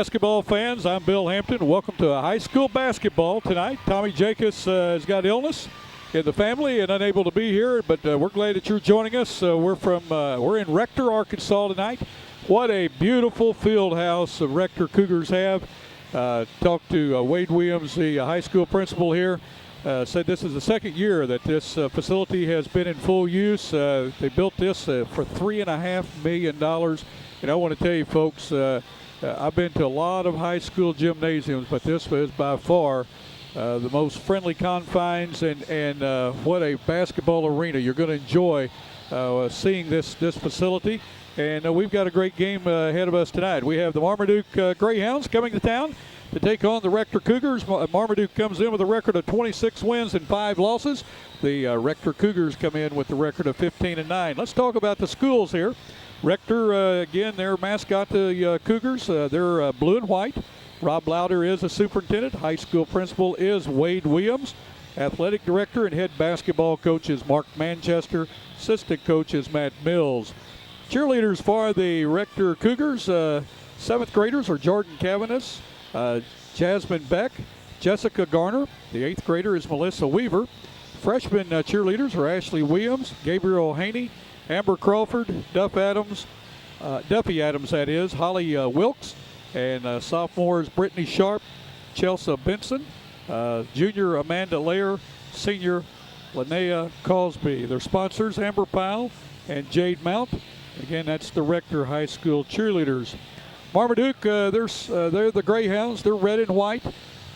basketball fans, I'm Bill Hampton. Welcome to high school basketball tonight. Tommy Jacobs has got illness in the family and unable to be here, but we're glad that you're joining us. We're in Rector, Arkansas tonight. What a beautiful field house the Rector Cougars have. Talked to Wade Williams, the high school principal here. Said this is the second year that this facility has been in full use. They built this for $3.5 million. And I want to tell you folks, I've been to a lot of high school gymnasiums, but this is by far the most friendly confines, and what a basketball arena. You're going to enjoy seeing this facility. And we've got a great game ahead of us tonight. We have the Marmaduke Greyhounds coming to town to take on the Rector Cougars. Marmaduke comes in with a record of 26 wins and 5 losses. The Rector Cougars come in with the record of 15-9. Let's talk about the schools here. Rector, again, their mascot, the Cougars, they're blue and white. Rob Lauder is a superintendent. High school principal is Wade Williams. Athletic director and head basketball coach is Mark Manchester. Assistant coach is Matt Mills. Cheerleaders for the Rector Cougars, 7th graders are Jordan Cavanis, Jasmine Beck, Jessica Garner. The 8th grader is Melissa Weaver. Freshman cheerleaders are Ashley Williams, Gabriel Haney, Amber Crawford, Duffy Adams, that is, Holly Wilkes, and sophomores Brittany Sharp, Chelsea Benson, junior Amanda Lair, senior Linnea Cosby. Their sponsors, Amber Powell and Jade Mount. Again, that's the Rector High School cheerleaders. Marmaduke, they're the Greyhounds. They're red and white.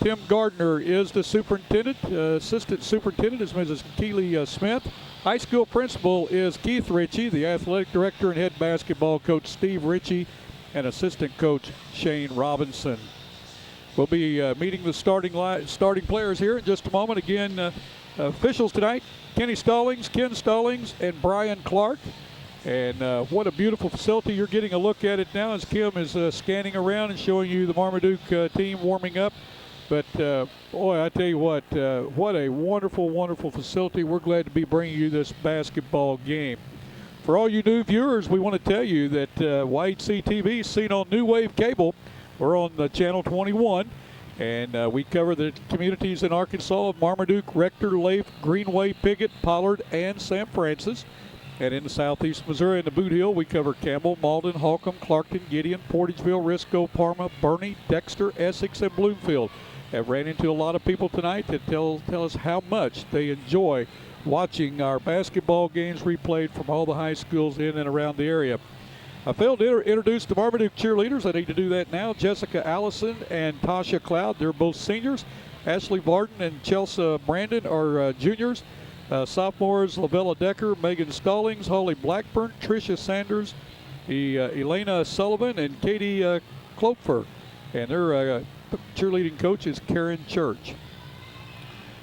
Tim Gardner is the superintendent. Assistant superintendent is Mrs. Keely Smith. High school principal is Keith Ritchie. The athletic director and head basketball coach Steve Ritchie, and assistant coach Shane Robinson. We'll be meeting the starting players here in just a moment. Again, officials tonight, Ken Stallings, and Brian Clark. And what a beautiful facility. You're getting a look at it now as Kim is scanning around and showing you the Marmaduke team warming up. But, boy, I tell you what a wonderful, wonderful facility. We're glad to be bringing you this basketball game. For all you new viewers, we want to tell you that YHC TV is seen on New Wave Cable. We're on Channel 21, and we cover the communities in Arkansas of Marmaduke, Rector, Leif, Greenway, Piggott, Pollard, and St. Francis. And in the southeast Missouri and the Boot Hill, we cover Campbell, Malden, Holcomb, Clarkton, Gideon, Portageville, Risco, Parma, Bernie, Dexter, Essex, and Bloomfield. I've ran into a lot of people tonight that tell us how much they enjoy watching our basketball games replayed from all the high schools in and around the area. I failed to introduce the Marmaduke cheerleaders. I need to do that now. Jessica Allison and Tasha Cloud, they're both seniors. Ashley Varden and Chelsea Brandon are juniors. Sophomores, Lavella Decker, Megan Stallings, Holly Blackburn, Tricia Sanders, Elena Sullivan, and Katie Klopfer. And their cheerleading coach is Karen Church.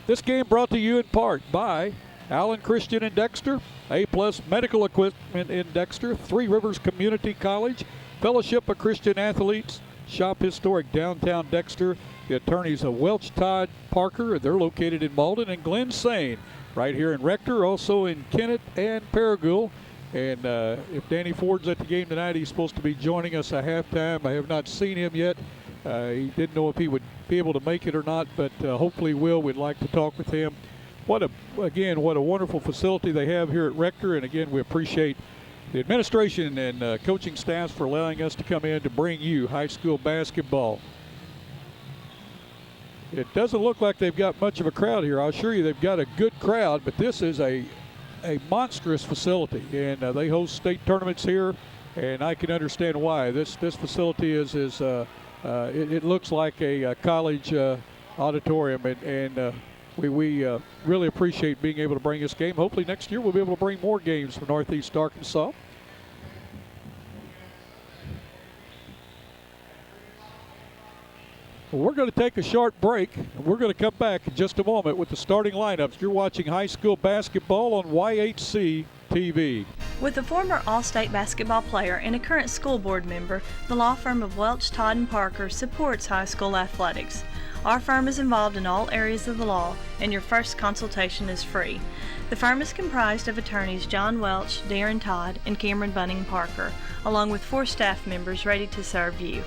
This game brought to you in part by Allen Christian in Dexter, A-plus medical equipment in Dexter, Three Rivers Community College, Fellowship of Christian Athletes, Shop Historic Downtown Dexter, the attorneys of Welch Todd Parker, they're located in Malden, and Glenn Sane, right here in Rector, also in Kennett and Paragould. And if Danny Ford's at the game tonight, he's supposed to be joining us at halftime. I have not seen him yet. He didn't know if he would be able to make it or not, but hopefully he will. We'd like to talk with him. What a wonderful facility they have here at Rector. And again, we appreciate the administration and coaching staffs for allowing us to come in to bring you high school basketball. It doesn't look like they've got much of a crowd here. I'll assure you they've got a good crowd, but this is a monstrous facility, and they host state tournaments here, and I can understand why. This facility it looks like a college auditorium, and we really appreciate being able to bring this game. Hopefully next year we'll be able to bring more games from Northeast Arkansas. Well, we're going to take a short break, and we're going to come back in just a moment with the starting lineups. You're watching high school basketball on YHC TV. With a former All-State basketball player and a current school board member, the law firm of Welch, Todd & Parker supports high school athletics. Our firm is involved in all areas of the law, and your first consultation is free. The firm is comprised of attorneys John Welch, Darren Todd, and Cameron Bunning Parker, along with 4 staff members ready to serve you.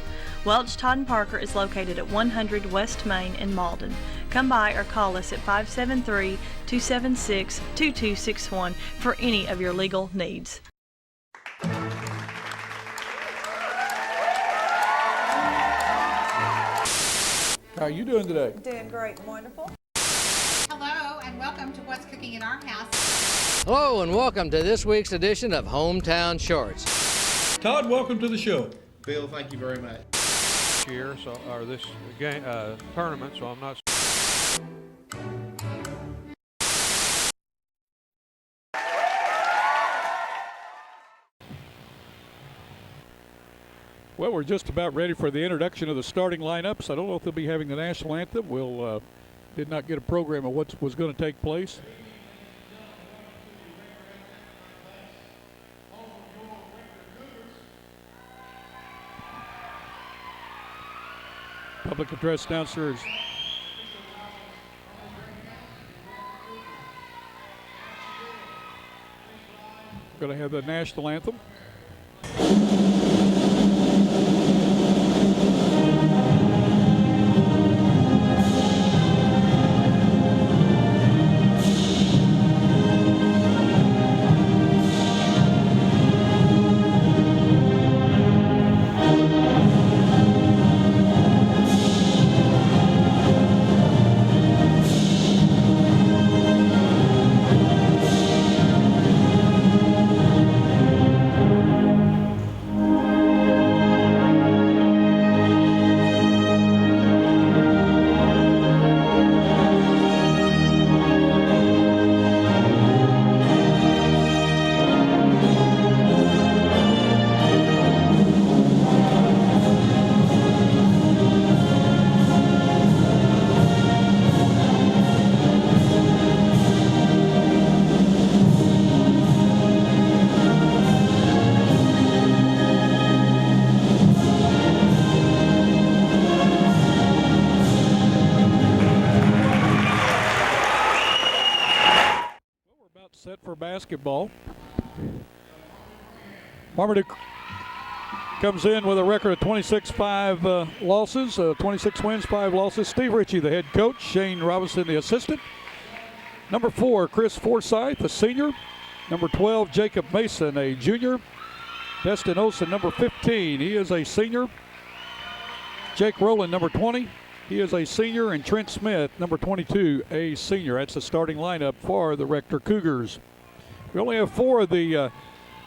Welch, Todd & Parker is located at 100 West Main in Malden. Come by or call us at 573-276-2261 for any of your legal needs. How are you doing today? Doing great, wonderful. Hello and welcome to What's Cooking in Our House. Hello and welcome to this week's edition of Hometown Shorts. Todd, welcome to the show. Bill, thank you very much. Year, so or this game tournament, so I'm not. Well, we're just about ready for the introduction of the starting lineups. I don't know if they'll be having the national anthem. We'll did not get a program of what was going to take place. Public address announcers. Going to have the national anthem. Set for basketball. Marmaduke comes in with a record of 26-5 losses, 26 wins, 5 losses. Steve Ritchie, the head coach. Shane Robinson, the assistant. Number 4, Chris Forsyth, a senior. Number 12, Jacob Mason, a junior. Destin Olson, number 15, he is a senior. Jake Rowland, number 20. He is a senior, and Trent Smith, number 22, a senior. That's the starting lineup for the Rector Cougars. We only have 4 of the,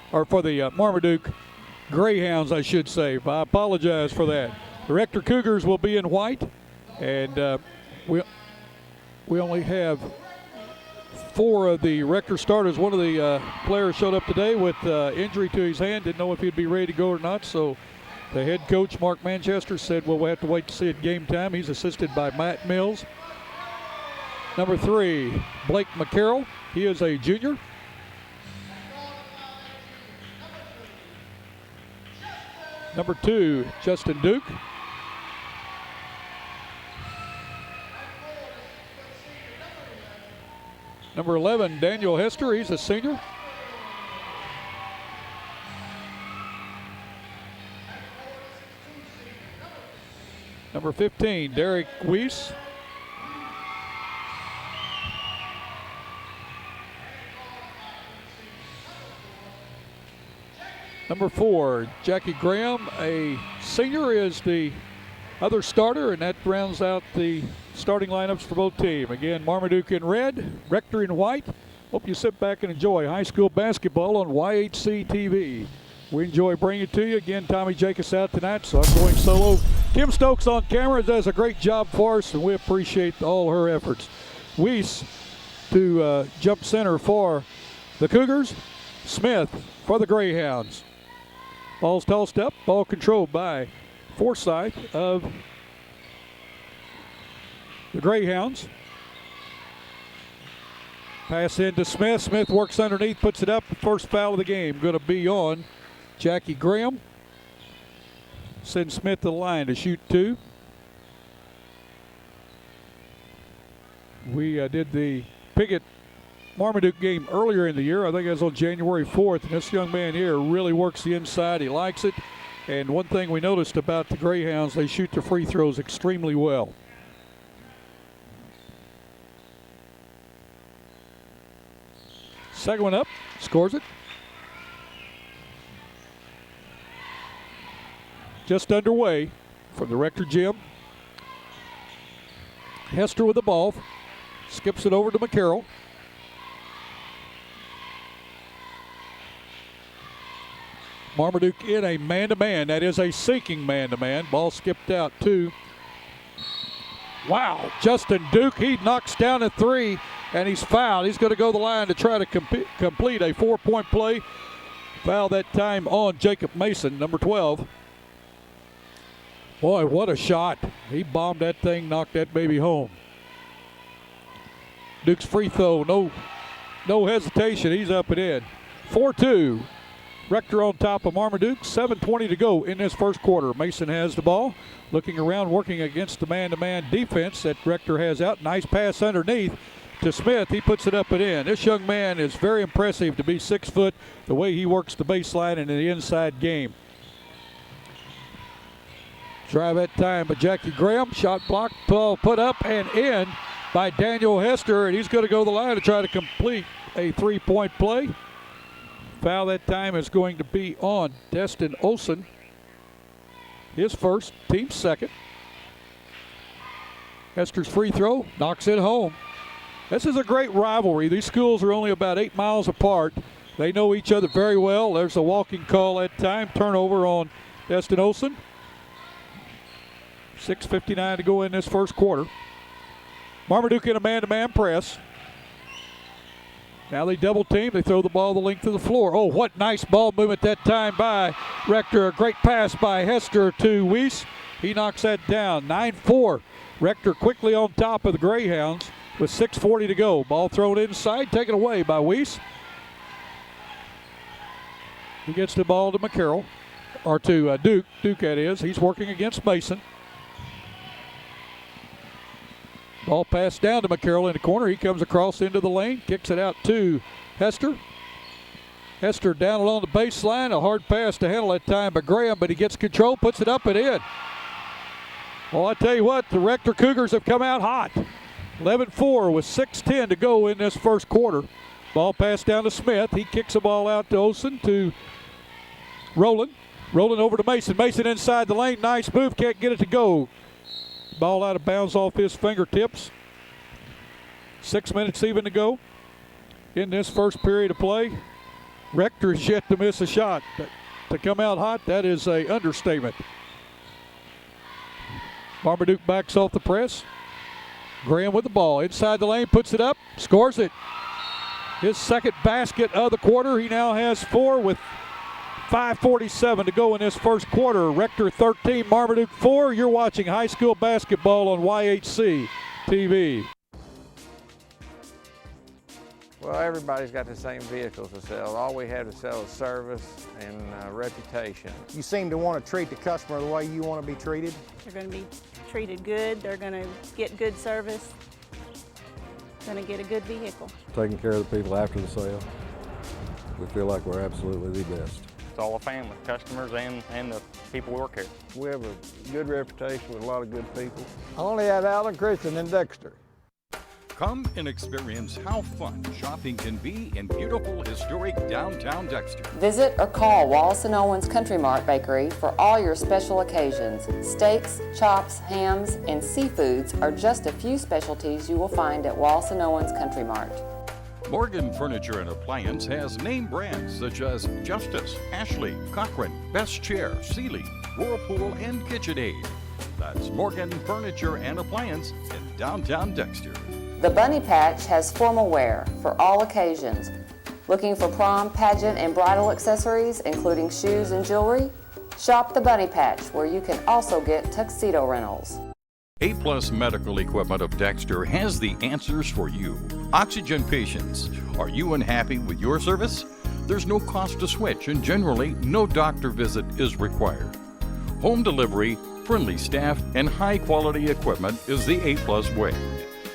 for the Marmaduke Greyhounds, I should say. I apologize for that. The Rector Cougars will be in white, and we only have 4 of the Rector starters. One of the players showed up today with injury to his hand. Didn't know if he'd be ready to go or not, so the head coach, Mark Manchester, said, well, we'll have to wait to see it game time. He's assisted by Matt Mills. Number 3, Blake McCarroll. He is a junior. Number 2, Justin Duke. Number 11, Daniel Hester. He's a senior. Number 15, Derek Weiss. Number 4, Jackie Graham, a senior, is the other starter, and that rounds out the starting lineups for both teams. Again, Marmaduke in red, Rector in white. Hope you sit back and enjoy high school basketball on YHC TV. We enjoy bringing it to you. Again, Tommy Jacobs out tonight, so I'm going solo. Kim Stokes on camera does a great job for us, and we appreciate all her efforts. Weiss to jump center for the Cougars. Smith for the Greyhounds. Ball's tossed up, ball controlled by Forsyth of the Greyhounds. Pass into Smith. Smith works underneath, puts it up. First foul of the game going to be on Jackie Graham. Send Smith to the line to shoot 2. We did the Piggott Marmaduke game earlier in the year. I think it was on January 4th. And this young man here really works the inside. He likes it. And one thing we noticed about the Greyhounds, they shoot their free throws extremely well. Second one up, scores it. Just underway from the Rector gym. Hester with the ball, skips it over to McCarroll. Marmaduke in a man-to-man. That is a sinking man-to-man. Ball skipped out too. Wow, Justin Duke, he knocks down a three, and he's fouled. He's going to go the line to try to complete a 4-point play. Foul that time on Jacob Mason, number 12. Boy, what a shot. He bombed that thing, knocked that baby home. Duke's free throw, no hesitation. He's up and in. 4-2. Rector on top of Marmaduke. 7:20 to go in this first quarter. Mason has the ball. Looking around, working against the man-to-man defense that Rector has out. Nice pass underneath to Smith. He puts it up and in. This young man is very impressive to be 6 foot, the way he works the baseline and in the inside game. Drive that time by Jackie Graham. Shot blocked, ball put up and in by Daniel Hester, and he's going to go to the line to try to complete a 3-point play. Foul that time is going to be on Destin Olson. His first, team's second. Hester's free throw, knocks it home. This is a great rivalry. These schools are only about 8 miles apart. They know each other very well. There's a walking call that time. Turnover on Destin Olson. 6:59 to go in this first quarter. Marmaduke in a man-to-man press. Now they double team. They throw the ball the length of the floor. Oh, what nice ball movement that time by Rector. A great pass by Hester to Weiss. He knocks that down. 9-4. Rector quickly on top of the Greyhounds with 6:40 to go. Ball thrown inside, taken away by Weiss. He gets the ball to McCarroll, or to Duke. Duke, that is. He's working against Mason. Ball passed down to McCarroll in the corner. He comes across into the lane, kicks it out to Hester. Hester down along the baseline. A hard pass to handle that time by Graham, but he gets control, puts it up and in. Well, I tell you what, the Rector Cougars have come out hot. 11-4 with 6:10 to go in this first quarter. Ball passed down to Smith. He kicks the ball out to Olsen, to Rowland. Rowland over to Mason. Mason inside the lane. Nice move. Can't get it to go. Ball out of bounds off his fingertips. 6 minutes even to go in this first period of play. Rector is yet to miss a shot. To come out hot, that is an understatement. Marmaduke backs off the press. Graham with the ball. Inside the lane, puts it up, scores it. His second basket of the quarter. He now has 4 with 5:47 to go in this first quarter. Rector 13, Marmaduke 4. You're watching high school basketball on YHC TV. Well, everybody's got the same vehicles to sell. All we have to sell is service and reputation. You seem to want to treat the customer the way you want to be treated. They're going to be treated good. They're going to get good service. Going to get a good vehicle. Taking care of the people after the sale. We feel like we're absolutely the best. It's all a family, customers and the people who work here. We have a good reputation with a lot of good people. I only have Allen, Christian, and Dexter. Come and experience how fun shopping can be in beautiful, historic downtown Dexter. Visit or call Wallace & Owens Country Mart Bakery for all your special occasions. Steaks, chops, hams, and seafoods are just a few specialties you will find at Wallace & Owens Country Mart. Morgan Furniture and Appliance has name brands such as Justice, Ashley, Cochran, Best Chair, Sealy, Whirlpool, and KitchenAid. That's Morgan Furniture and Appliance in downtown Dexter. The Bunny Patch has formal wear for all occasions. Looking for prom, pageant, and bridal accessories, including shoes and jewelry? Shop the Bunny Patch, where you can also get tuxedo rentals. A-Plus Medical Equipment of Dexter has the answers for you. Oxygen patients, are you unhappy with your service? There's no cost to switch, and generally, no doctor visit is required. Home delivery, friendly staff, and high-quality equipment is the A-Plus way.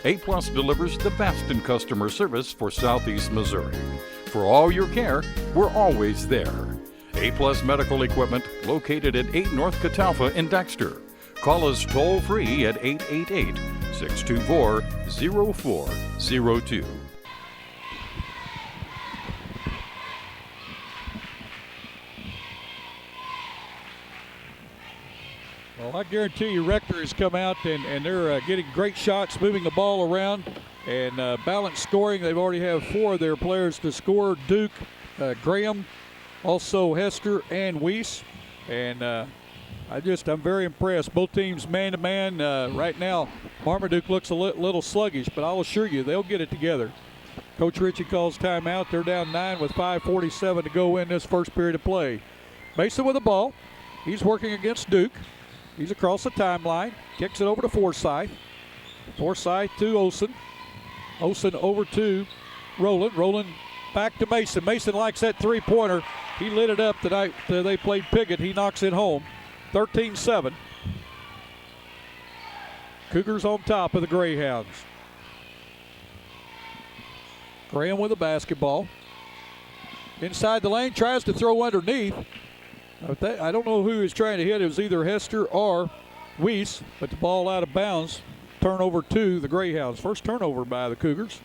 A-Plus delivers the best in customer service for Southeast Missouri. For all your care, we're always there. A-Plus Medical Equipment, located at 8 North Catalpa in Dexter. Call us toll-free at 888-624-0402. Well, I guarantee you Rector has come out and they're getting great shots, moving the ball around, and balanced scoring. They've already have 4 of their players to score: Duke, Graham, also Hester and Weiss. And I'm very impressed. Both teams man-to-man. Right now, Marmaduke looks a little sluggish, but I'll assure you they'll get it together. Coach Ritchie calls timeout. They're down 9 with 5:47 to go in this first period of play. Mason with the ball. He's working against Duke. He's across the timeline. Kicks it over to Forsythe. Forsythe to Olson. Olson over to Rowland. Rowland back to Mason. Mason likes that three-pointer. He lit it up the night they played Piggott. He knocks it home. 13-7. Cougars on top of the Greyhounds. Graham with the basketball. Inside the lane, tries to throw underneath. I don't know who he was trying to hit. It was either Hester or Weiss, but the ball out of bounds. Turnover to the Greyhounds. First turnover by the Cougars.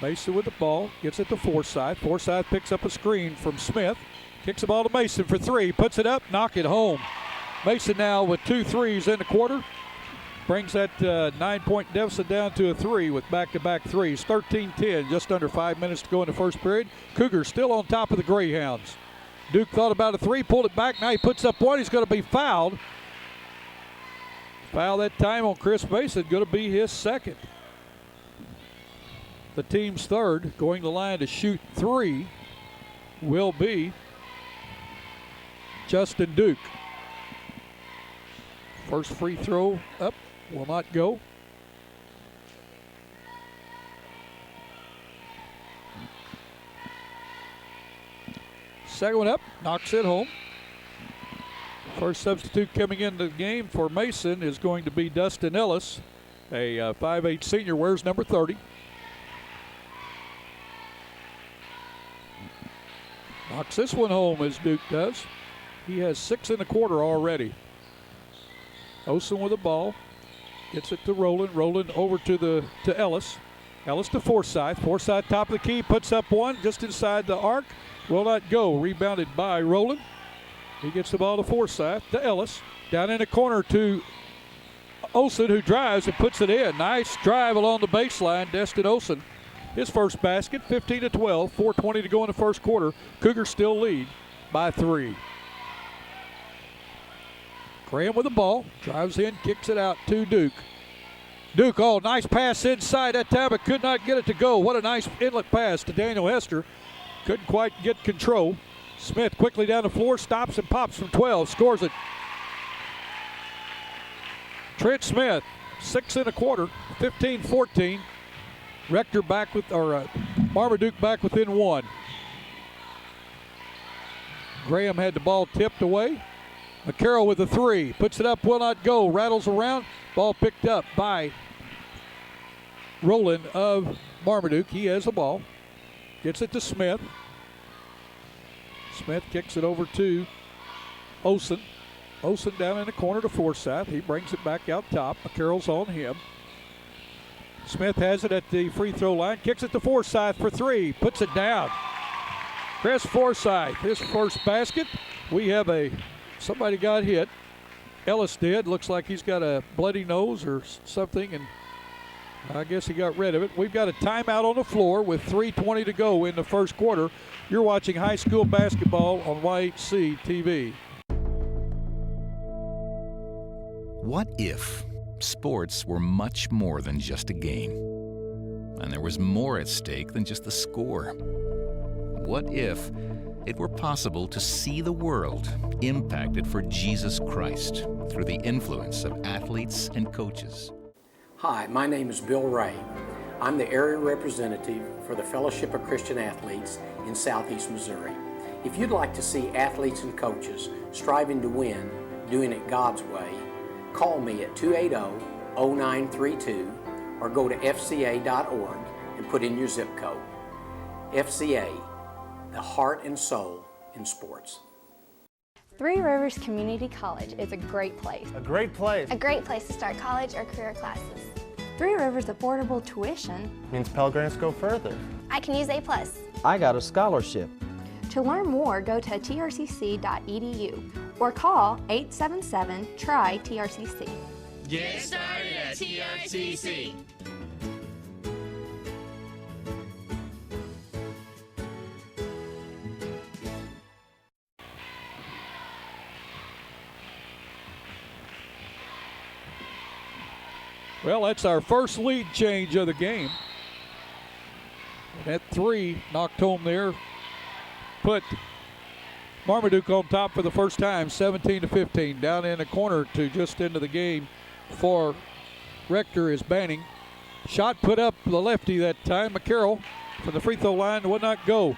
Mason with the ball, gets it to Forsythe. Forsythe picks up a screen from Smith. Kicks the ball to Mason for 3. Puts it up, knock it home. Mason now with 2 threes in the quarter. Brings that 9-point deficit down to a 3 with back-to-back threes. 13-10, just under 5 minutes to go in the first period. Cougars still on top of the Greyhounds. Duke thought about a 3, pulled it back. Now he puts up 1. He's going to be fouled. Foul that time on Chris Mason, going to be his second. The team's third, going to the line to shoot 3, will be Justin Duke. First free throw up, will not go. Second one up, knocks it home. First substitute coming into the game for Mason is going to be Dustin Ellis, a 5'8 senior, wears number 30. Knocks this one home as Duke does. He has 6 in the quarter already. Olson with the ball. Gets it to Rowland. Rowland over to Ellis. Ellis to Forsythe. Forsythe top of the key. Puts up 1 just inside the arc. Will not go. Rebounded by Rowland. He gets the ball to Forsythe. To Ellis. Down in the corner to Olson, who drives and puts it in. Nice drive along the baseline. Destin Olson. His first basket, 15-12, 4:20 to go in the first quarter. Cougars still lead by 3. Graham with the ball, drives in, kicks it out to Duke. Duke, nice pass inside that time, but could not get it to go. What a nice inlet pass to Daniel Hester. Couldn't quite get control. Smith quickly down the floor, stops and pops from 12, scores it. Trent Smith, 6 in a quarter, 15-14. Rector back with, Marmaduke back within 1. Graham had the ball tipped away. McCarroll with a 3, puts it up, will not go, rattles around. Ball picked up by Rowland of Marmaduke. He has the ball. Gets it to Smith. Smith kicks it over to Olson. Olson down in the corner to Forsythe. He brings it back out top. McCarroll's on him. Smith has it at the free throw line. Kicks it to Forsythe for 3. Puts it down. Chris Forsythe, his first basket. We have somebody got hit. Ellis did. Looks like he's got a bloody nose or something, and I guess he got rid of it. We've got a timeout on the floor with 3:20 to go in the first quarter. You're watching high school basketball on YHC TV. What if sports were much more than just a game, and there was more at stake than just the score? What if it were possible to see the world impacted for Jesus Christ through the influence of athletes and coaches? Hi, my name is Bill Ray. I'm the area representative for the Fellowship of Christian Athletes in Southeast Missouri. If you'd like to see athletes and coaches striving to win, doing it God's way, Call me at 280-0932 or go to fca.org and put in your zip code. FCA, the heart and soul in sports. Three Rivers Community College is a great place. A great place. A great place to start college or career classes. Three Rivers affordable tuition means Pell Grants go further. I can use A+. I got a scholarship. To learn more, go to trcc.edu or call 877-TRY-TRCC. Get started at TRCC. Well, that's our first lead change of the game. That 3 knocked home there. Put Marmaduke on top for the first time, 17-15. Down in the corner to just into the game for Rector is Banning. Shot put up the lefty that time. McCarroll from the free throw line would not go.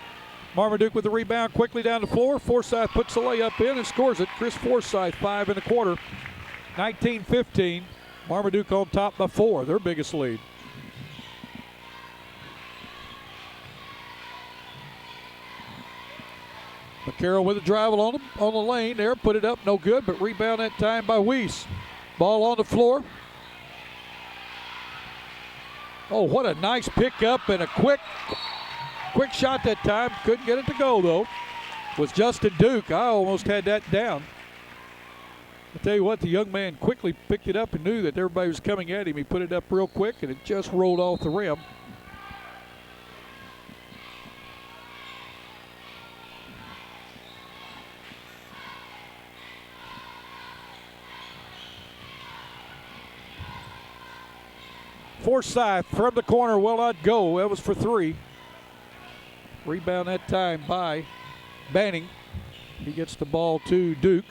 Marmaduke with the rebound quickly down the floor. Forsyth puts the layup in and scores it. Chris Forsyth, 5 in the quarter. 19-15. Marmaduke on top by 4, their biggest lead. McCarroll with a drive on the lane there, put it up, no good, but rebound that time by Weiss. Ball on the floor. Oh, what a nice pickup and a quick shot that time. Couldn't get it to go though. Was Justin Duke. I almost had that down. I tell you what, the young man quickly picked it up and knew that everybody was coming at him. He put it up real quick and it just rolled off the rim. Forsyth from the corner will not go. That was for 3. Rebound that time by Banning. He gets the ball to Duke.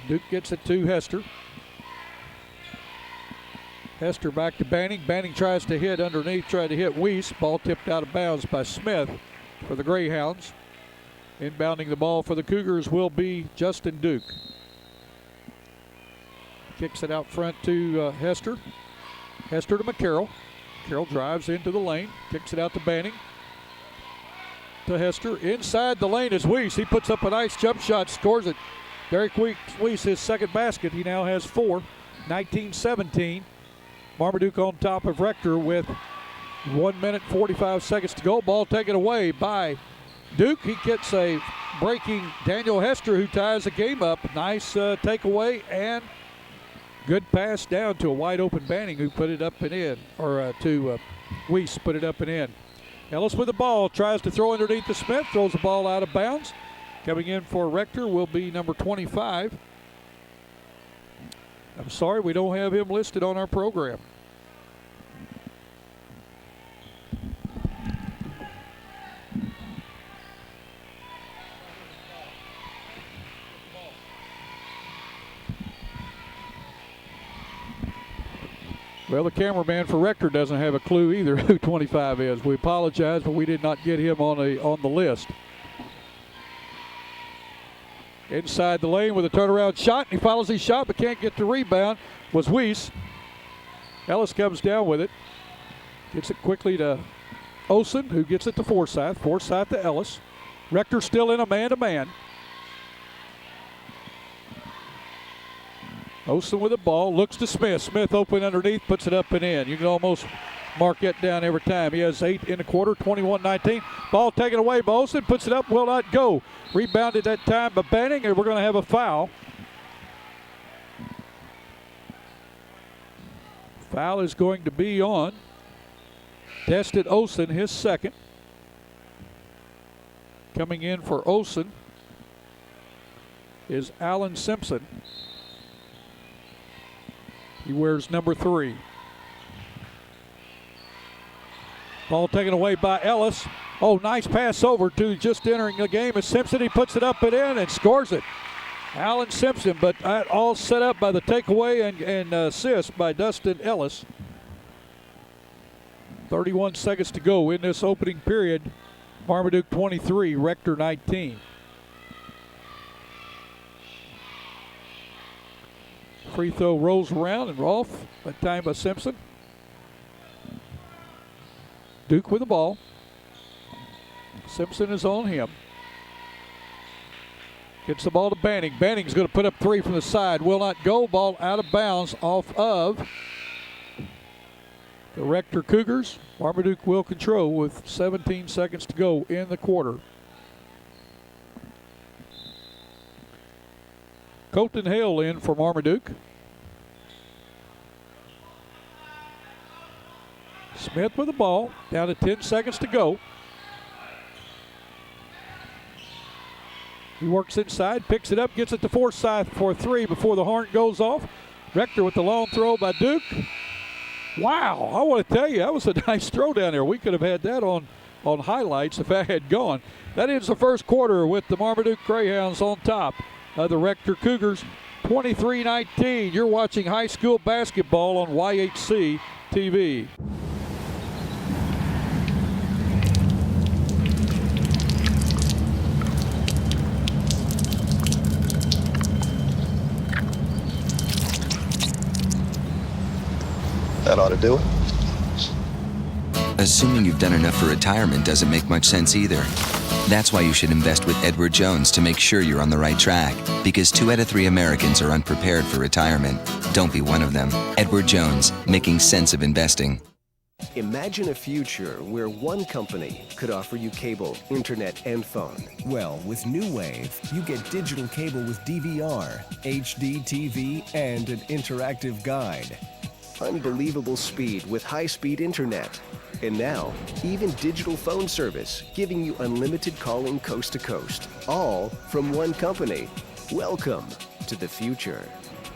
Duke gets it to Hester. Hester back to Banning. Banning tries to hit underneath, tried to hit Weiss. Ball tipped out of bounds by Smith for the Greyhounds. Inbounding the ball for the Cougars will be Justin Duke. Kicks it out front to Hester. Hester to McCarroll. McCarroll drives into the lane, kicks it out to Banning. To Hester. Inside the lane is Weiss. He puts up a nice jump shot, scores it. Derek Weiss, his second basket. He now has 4. 19-17. Marmaduke on top of Rector with 1 minute 45 seconds to go. Ball taken away by Duke. He gets a breaking Daniel Hester who ties the game up. Nice takeaway and good pass down to a wide open Banning who put it up and in, or to Weiss put it up and in. Ellis with the ball, tries to throw underneath the Smith, throws the ball out of bounds. Coming in for Rector will be number 25. I'm sorry, we don't have him listed on our program. Well, the cameraman for Rector doesn't have a clue either who 25 is. We apologize, but we did not get him on the list. Inside the lane with a turnaround shot. He follows his shot but can't get the rebound. Was Weiss. Ellis comes down with it. Gets it quickly to Olsen, who gets it to Forsyth. Forsyth to Ellis. Rector still in a man-to-man. Olsen with the ball, looks to Smith. Smith open underneath, puts it up and in. You can almost mark it down every time. He has 8 in the quarter, 21-19. Ball taken away by Olsen, puts it up, will not go. Rebounded that time by Banning, and we're going to have a foul. Foul is going to be on Destin Olsen, his second. Coming in for Olsen is Alan Simpson. He wears number 3. Ball taken away by Ellis. Oh, nice pass over to just entering the game is Simpson. He puts it up and in and scores it. Alan Simpson, but that all set up by the takeaway and assist by Dustin Ellis. 31 seconds to go in this opening period. Marmaduke 23, Rector 19. Free throw rolls around and off, that time by Simpson. Duke with the ball. Simpson is on him. Gets the ball to Banning. Banning's going to put up three from the side. Will not go. Ball out of bounds off of the Rector Cougars. Marmaduke will control with 17 seconds to go in the quarter. Colton Hale in for Marmaduke. Smith with the ball. Down to 10 seconds to go. He works inside, picks it up, gets it to Forsyth for three before the horn goes off. Rector with the long throw by Duke. Wow, I want to tell you, that was a nice throw down there. We could have had that on highlights if that had gone. That ends the first quarter with the Marmaduke Greyhounds on top of the Rector Cougars, 23-19. You're watching high school basketball on YHC TV. That ought to do it. Assuming you've done enough for retirement doesn't make much sense either. That's why you should invest with Edward Jones to make sure you're on the right track. Because 2 out of 3 Americans are unprepared for retirement. Don't be one of them. Edward Jones, making sense of investing. Imagine a future where one company could offer you cable, internet, and phone. Well, with New Wave, you get digital cable with DVR, HD TV, and an interactive guide. Unbelievable speed with high-speed internet. And now, even digital phone service, giving you unlimited calling coast to coast. All from one company. Welcome to the future.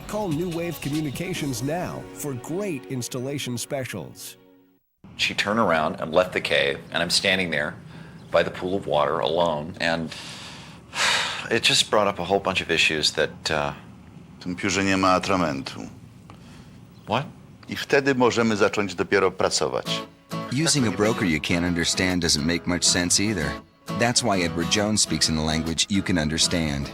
Call New Wave Communications now for great installation specials. She turned around and left the cave, and I'm standing there by the pool of water alone, and it just brought up a whole bunch of issues that... W tym piórze nie ma atramentu. What? I wtedy możemy zacząć dopiero pracować. Using a broker you can't understand doesn't make much sense either. That's why Edward Jones speaks in the language you can understand.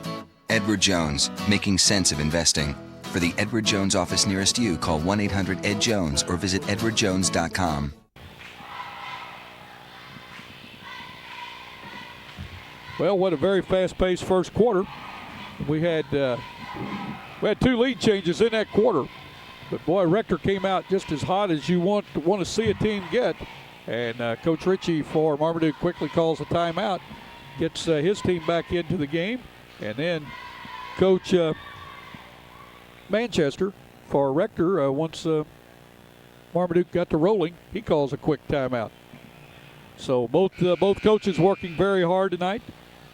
Edward Jones, making sense of investing. For the Edward Jones office nearest you, call 1-800-ED-JONES or visit edwardjones.com. Well, what a very fast-paced first quarter. We had 2 lead changes in that quarter. But boy, Rector came out just as hot as you want to see a team get. And Coach Ritchie for Marmaduke quickly calls a timeout, gets his team back into the game. And then Coach Manchester for Rector, once Marmaduke got to rolling, he calls a quick timeout. So both coaches working very hard tonight.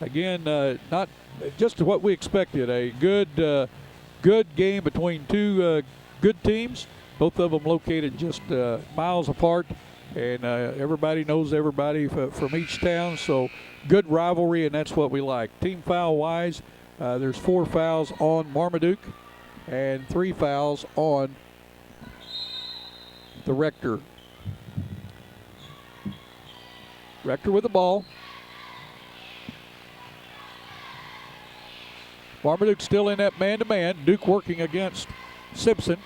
Again, not just what we expected, a good game between two good teams, both of them located just miles apart, and everybody knows everybody from each town, so good rivalry, and that's what we like. Team foul-wise, there's 4 fouls on Marmaduke and 3 fouls on the Rector. Rector with the ball. Marmaduke still in that man-to-man. Duke working against Simpson.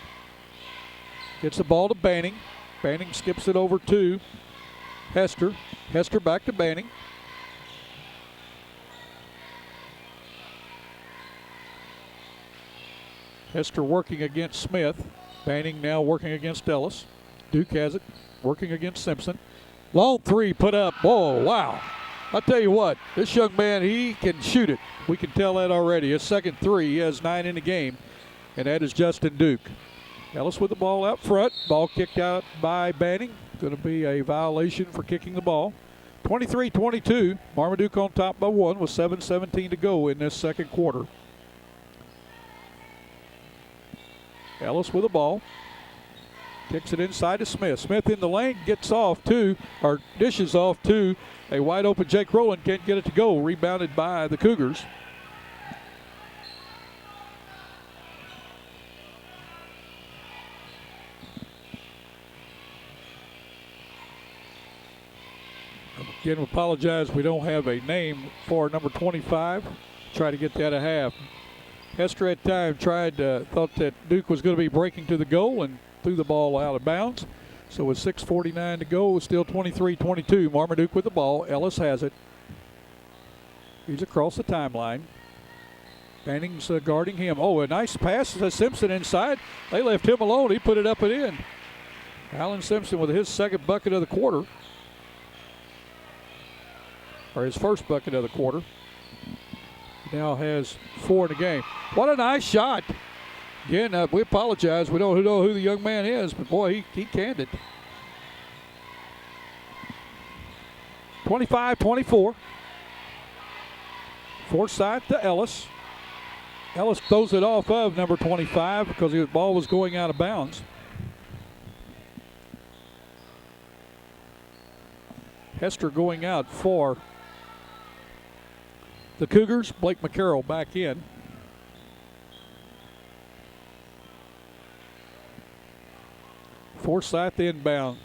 Gets the ball to Banning. Banning skips it over to Hester. Hester back to Banning. Hester working against Smith. Banning now working against Ellis. Duke has it, working against Simpson. Long 3 put up. Oh, wow. I'll tell you what, this young man, he can shoot it. We can tell that already. His second 3, he has 9 in the game, and that is Justin Duke. Ellis with the ball out front. Ball kicked out by Banning. Going to be a violation for kicking the ball. 23-22. Marmaduke on top by 1 with 7:17 to go in this second quarter. Ellis with the ball. Kicks it inside to Smith. Smith in the lane, gets off to, or dishes off to a wide open Jake Rowland. Can't get it to go. Rebounded by the Cougars. Again, we apologize. We don't have a name for number 25. Try to get that a half. Hester at time thought that Duke was going to be breaking to the goal and threw the ball out of bounds. So with 6:49 to go, still 23-22. Marmaduke with the ball. Ellis has it. He's across the timeline. Banning's guarding him. Oh, a nice pass to Simpson inside. They left him alone. He put it up and in. Alan Simpson with his second bucket of the quarter. Or his first bucket of the quarter. He now has 4 in the game. What a nice shot. Again, we apologize. We don't know who the young man is, but boy, he canned it. 25-24. Forsythe to Ellis. Ellis throws it off of number 25 because the ball was going out of bounds. Hester going out for the Cougars. Blake McCarroll back in. Forsythe inbound.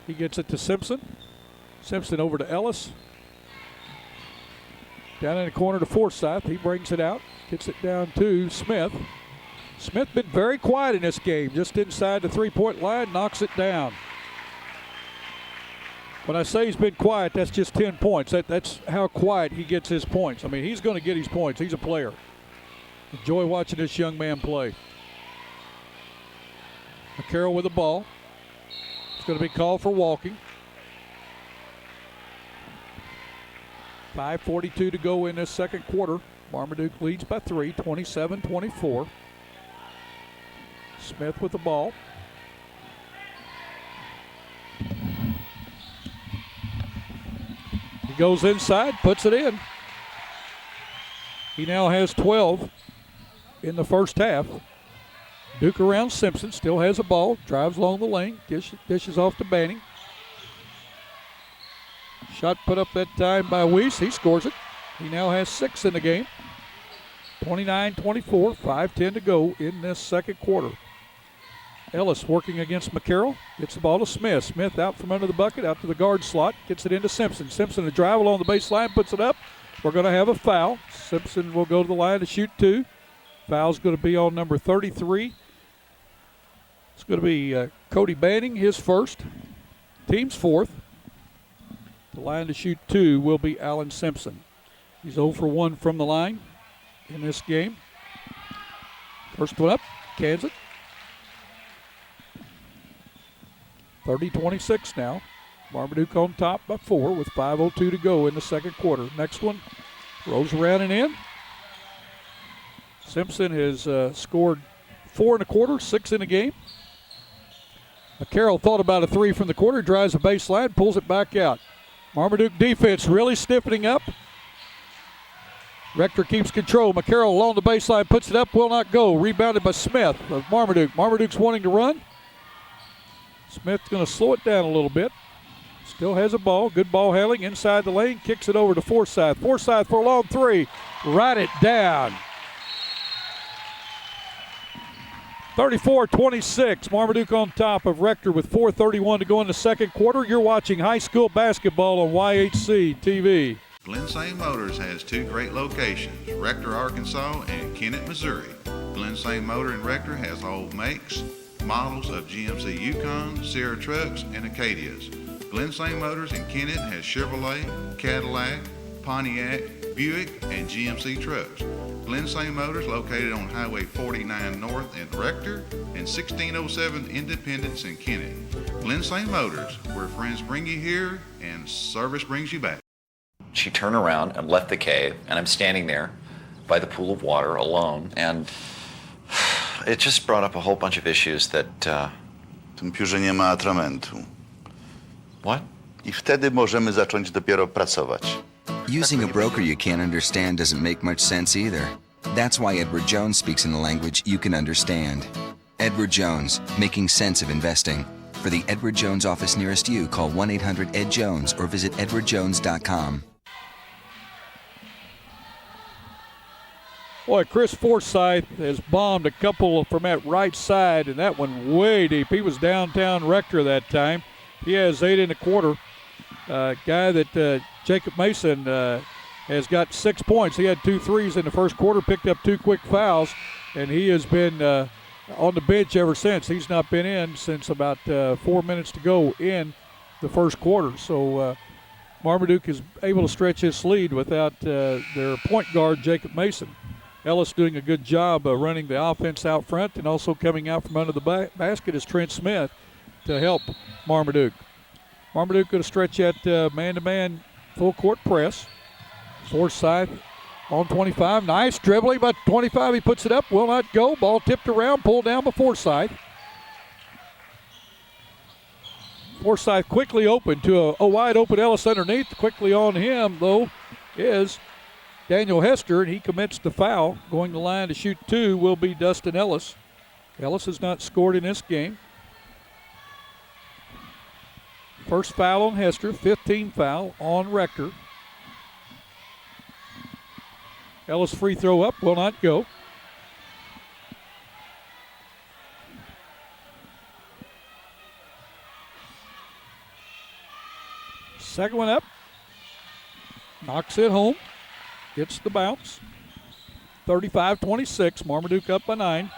He gets it to Simpson. Simpson over to Ellis. Down in the corner to Forsythe. He brings it out. Gets it down to Smith. Smith been very quiet in this game. Just inside the three-point line. Knocks it down. When I say he's been quiet, that's just 10 points. That's how quiet he gets his points. I mean, he's going to get his points. He's a player. Enjoy watching this young man play. McCarroll with the ball. It's going to be called for walking. 5:42 to go in this second quarter. Marmaduke leads by 3, 27-24. Smith with the ball. He goes inside, puts it in. He now has 12 in the first half. Duke around Simpson, still has a ball, drives along the lane, dishes off to Banning. Shot put up that time by Weiss, he scores it. He now has 6 in the game. 29-24, 5:10 to go in this second quarter. Ellis working against McCarroll, gets the ball to Smith. Smith out from under the bucket, out to the guard slot, gets it into Simpson. Simpson to drive along the baseline, puts it up. We're going to have a foul. Simpson will go to the line to shoot 2. Foul's going to be on number 33. It's going to be Cody Banning, his first. Team's 4th. The line to shoot 2 will be Alan Simpson. He's 0 for 1 from the line in this game. First one up, cans it. 30-26 now. Marmaduke on top by 4 with 5:02 to go in the second quarter. Next one rolls around and in. Simpson has scored 4 1/4, 6 in a game. McCarroll thought about a 3 from the quarter, drives the baseline, pulls it back out. Marmaduke defense really stiffening up. Rector keeps control. McCarroll along the baseline, puts it up, will not go. Rebounded by Smith of Marmaduke. Marmaduke's wanting to run. Smith's going to slow it down a little bit. Still has a ball. Good ball handling inside the lane. Kicks it over to Forsythe. Forsythe for a long 3. Right it down. 34-26. Marmaduke on top of Rector with 4:31 to go in the second quarter. You're watching high school basketball on YHC TV. Glen St. Motors has 2 great locations, Rector, Arkansas and Kennett, Missouri. Glen St. Motor in Rector has all makes, models of GMC Yukon, Sierra trucks, and Acadias. Glen St. Motors in Kennett has Chevrolet, Cadillac, Pontiac, Buick, and GMC trucks. Glen St. Motors located on Highway 49 North in Rector and 1607 Independence in Kennett. Glen St. Motors, where friends bring you here and service brings you back. She turned around and left the cave, and I'm standing there by the pool of water alone, and it just brought up a whole bunch of issues that... W tym piórze nie ma atramentu. What? I wtedy możemy zacząć dopiero pracować. Using a broker you can't understand doesn't make much sense either. That's why Edward Jones speaks in the language you can understand. Edward Jones, making sense of investing. For the Edward Jones office nearest you, call 1-800-ED-JONES or visit edwardjones.com. Boy, Chris Forsythe has bombed a couple from that right side, and that one way deep. He was downtown Rector that time. He has 8 1/4. Guy that Jacob Mason has got 6 points. He had 2 threes in the first quarter, picked up 2 quick fouls, and he has been on the bench ever since. He's not been in since about 4 minutes to go in the first quarter. So Marmaduke is able to stretch his lead without their point guard, Jacob Mason. Ellis doing a good job running the offense out front, and also coming out from under the basket is Trent Smith to help Marmaduke. Marmaduke going to stretch that man-to-man full court press. Forsythe on 25. Nice dribbling by 25. He puts it up. Will not go. Ball tipped around. Pulled down by Forsythe. Forsythe quickly open to a wide open Ellis underneath. Quickly on him, though, is Daniel Hester, and he commits the foul. Going to the line to shoot 2 will be Dustin Ellis. Ellis has not scored in this game. First foul on Hester, 15 foul on Rector. Ellis free throw up, will not go. Second one up. Knocks it home. Gets the bounce. 35-26. Marmaduke up by 9.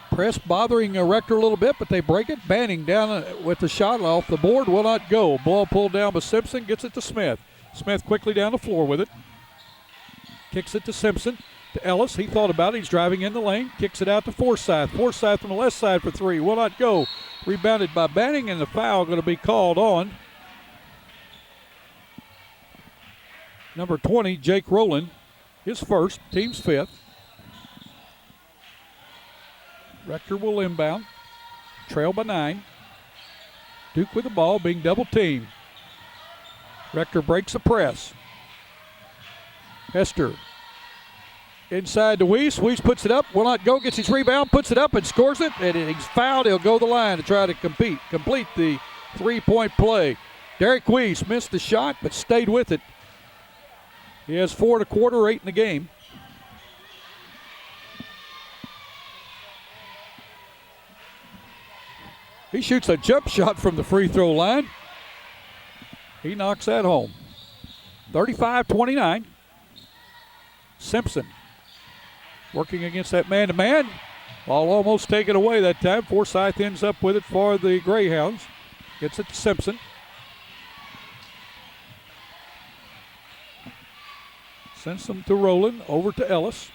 Press bothering Rector a little bit, but they break it. Banning down with the shot off the board. Will not go. Ball pulled down by Simpson. Gets it to Smith. Smith quickly down the floor with it. Kicks it to Simpson. To Ellis. He thought about it. He's driving in the lane. Kicks it out to Forsythe. Forsythe from the left side for 3. Will not go. Rebounded by Banning, and the foul going to be called on number 20, Jake Rowland. His first, team's 5th. Rector will inbound. Trail by 9. Duke with the ball, being double teamed. Rector breaks the press. Hester inside to Weiss. Weiss puts it up, will not go, gets his rebound, puts it up and scores it, and he's fouled. He'll go the line to try to complete the 3-point play. Derek Weiss missed the shot, but stayed with it. He has 4 1/4, 8 in the game. He shoots a jump shot from the free throw line. He knocks that home. 35-29. Simpson working against that man-to-man. Ball almost taken away that time. Forsythe ends up with it for the Greyhounds. Gets it to Simpson. Sends them to Rowland. Over to Ellis.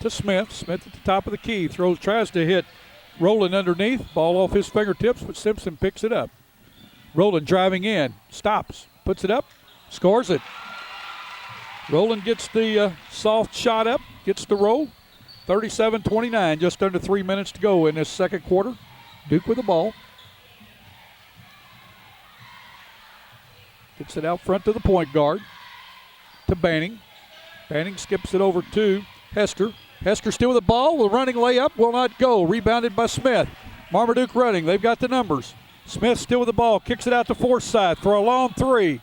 To Smith. Smith at the top of the key. Tries to hit Rowland underneath. Ball off his fingertips, but Simpson picks it up. Rowland driving in. Stops. Puts it up. Scores it. Rowland gets the soft shot up. Gets the roll. 37-29. Just under 3 minutes to go in this second quarter. Duke with the ball. Gets it out front to the point guard. To Banning. Banning skips it over to Hester. Hester still with the ball. The running layup will not go. Rebounded by Smith. Marmaduke running. They've got the numbers. Smith still with the ball. Kicks it out to Forsythe for a long 3.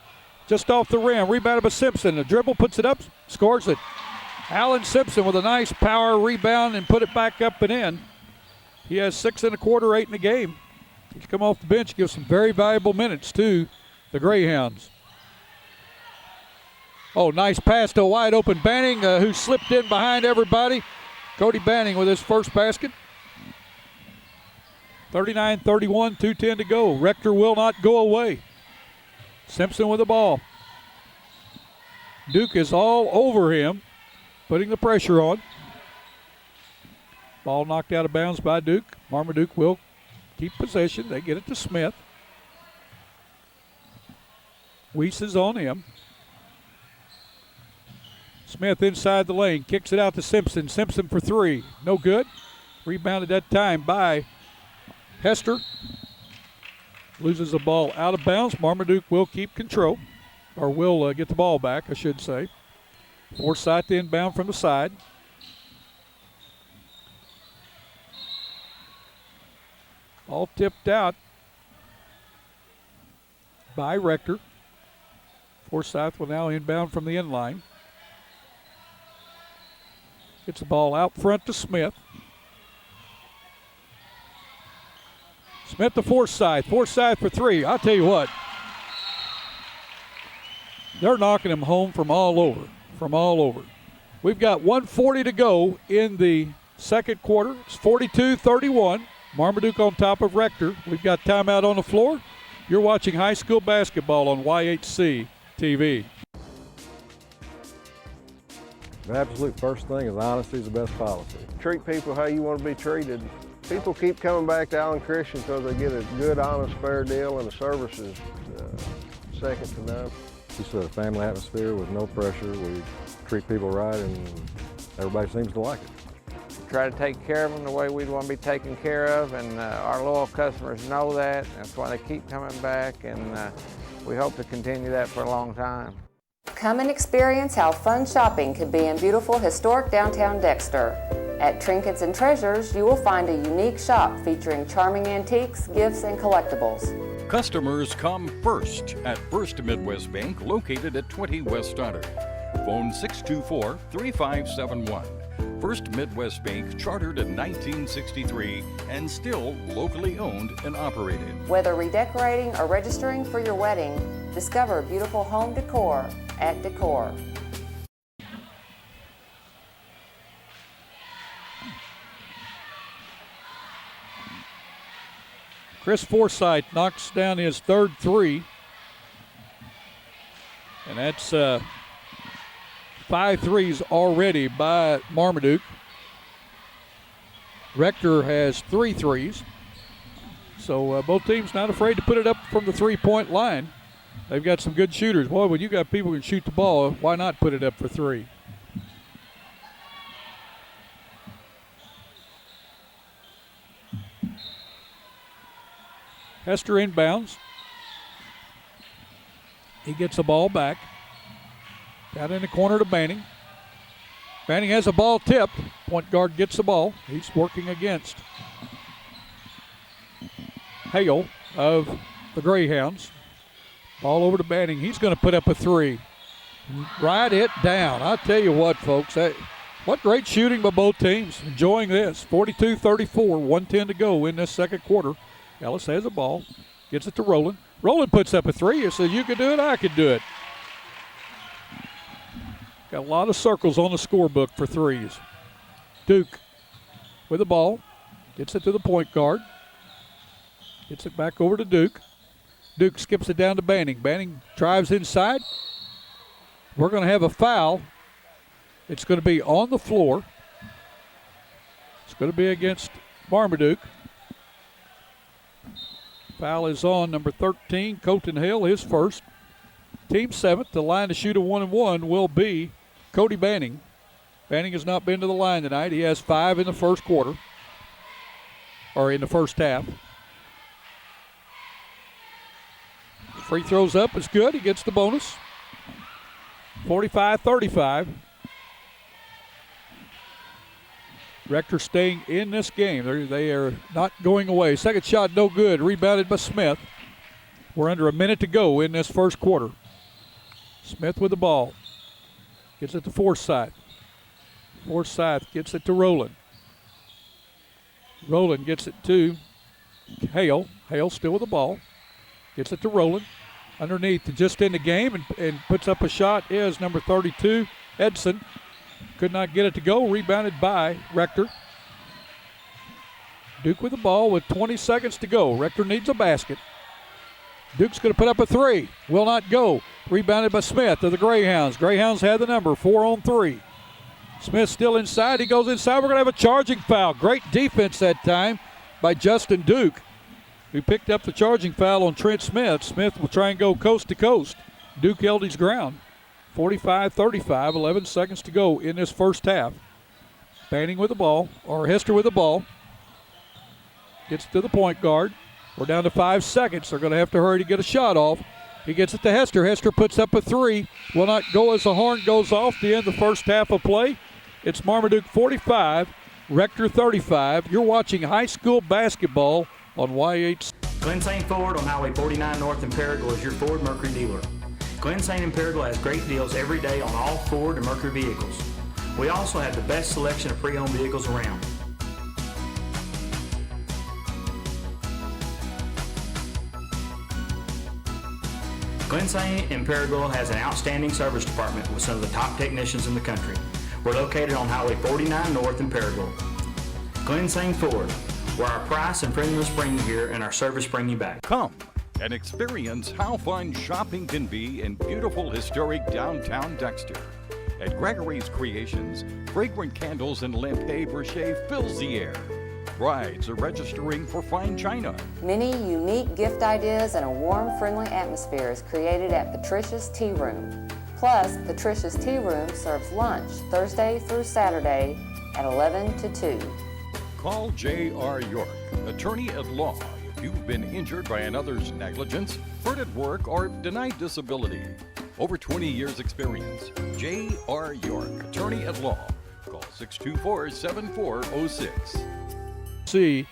Just off the rim. Rebounded by Simpson. A dribble, puts it up, scores it. Alan Simpson with a nice power rebound and put it back up and in. He has 6 1/4, 8 in the game. He's come off the bench, gives some very valuable minutes to the Greyhounds. Oh, nice pass to a wide open Banning, who slipped in behind everybody. Cody Banning with his first basket. 39-31, 2:10 to go. Rector will not go away. Simpson with the ball. Duke is all over him, putting the pressure on. Ball knocked out of bounds by Duke. Marmaduke will keep possession. They get it to Smith. Weiss is on him. Smith inside the lane, kicks it out to Simpson. Simpson for 3, no good. Rebounded that time by Hester. Loses the ball out of bounds. Marmaduke will keep control, or will get the ball back, I should say. Forsythe inbound from the side. Ball tipped out by Rector. Forsythe will now inbound from the end line. Gets the ball out front to Smith. Smith to Forsythe. Forsythe for 3. I'll tell you what. They're knocking them home from all over. We've got 1:40 to go in the second quarter. It's 42-31. Marmaduke on top of Rector. We've got timeout on the floor. You're watching high school basketball on YHC TV. The absolute first thing is honesty is the best policy. Treat people how you want to be treated. People keep coming back to Allen Christian because they get a good, honest, fair deal, and the service is second to none. Just a family atmosphere with no pressure. We treat people right, and everybody seems to like it. Try to take care of them the way we'd want to be taken care of, and our loyal customers know that. That's why they keep coming back, and we hope to continue that for a long time. Come and experience how fun shopping can be in beautiful historic downtown Dexter. At Trinkets and Treasures, you will find a unique shop featuring charming antiques, gifts, and collectibles. Customers come first at First Midwest Bank, located at 20 West Stoddard. Phone 624-3571. First Midwest Bank, chartered in 1963 and still locally owned and operated. Whether redecorating or registering for your wedding, discover beautiful home decor at Decor. Chris Forsythe knocks down his third three. And that's 5 threes already by Marmaduke. Rector has 3 threes. So both teams not afraid to put it up from the three-point line. They've got some good shooters. Boy, when you got people who can shoot the ball, why not put it up for 3? Hester inbounds. He gets the ball back. Down in the corner to Banning. Banning has the ball tipped. Point guard gets the ball. He's working against Hale of the Greyhounds. Ball over to Banning. He's going to put up a 3. Ride it down. I'll tell you what, folks. What great shooting by both teams. Enjoying this. 42-34, 1:10 to go in this second quarter. Ellis has the ball. Gets it to Rowland. Rowland puts up a 3. He says, you can do it, I can do it. Got a lot of circles on the scorebook for 3s. Duke with the ball. Gets it to the point guard. Gets it back over to Duke. Duke skips it down to Banning. Banning drives inside. We're going to have a foul. It's going to be on the floor. It's going to be against Marmaduke. Foul is on number 13, Colton Hale, his first. Team 7th, the line to shoot a 1-and-1 will be Cody Banning. Banning has not been to the line tonight. He has 5 in the first quarter, or in the first half. Free throws up is good. He gets the bonus. 45-35. Rector staying in this game. They are not going away. Second shot, no good. Rebounded by Smith. We're under a minute to go in this first quarter. Smith with the ball. Gets it to Forsythe. Forsythe gets it to Rowland. Rowland gets it to Hale. Hale still with the ball. Gets it to Rowland. Underneath, just in the game, and puts up a shot is number 32, Edson. Could not get it to go. Rebounded by Rector. Duke with the ball with 20 seconds to go. Rector needs a basket. Duke's going to put up a 3. Will not go. Rebounded by Smith of the Greyhounds. Greyhounds had the number, 4 on 3. Smith still inside. He goes inside. We're going to have a charging foul. Great defense that time by Justin Duke, who picked up the charging foul on Trent Smith. Smith will try and go coast to coast. Duke held his ground. 45-35, 11 seconds to go in this first half. Banning with the ball, or Hester with the ball. Gets to the point guard. We're down to 5 seconds. They're going to have to hurry to get a shot off. He gets it to Hester. Hester puts up a 3. Will not go as the horn goes off the end of the first half of play. It's Marmaduke 45, Rector 35. You're watching high school basketball on YH. Glenn St. Ford on Highway 49 North in Paragould is your Ford Mercury dealer. Glenn St. in Paragould has great deals every day on all Ford and Mercury vehicles. We also have the best selection of pre-owned vehicles around. Glen St. and Paragould has an outstanding service department with some of the top technicians in the country. We're located on Highway 49 North in Paragould. Glen St. Ford, where our price and friendliness bring you here and our service bring you back. Come and experience how fun shopping can be in beautiful historic downtown Dexter. At Gregory's Creations, fragrant candles and lampe brochet fills the air. Brides are registering for fine china. Many unique gift ideas and a warm, friendly atmosphere is created at Patricia's Tea Room. Plus, Patricia's Tea Room serves lunch Thursday through Saturday at 11 to 2. Call J.R. York, attorney at law, if you've been injured by another's negligence, hurt at work, or denied disability. Over 20 years experience. J.R. York, attorney at law. Call 624-7406. TV.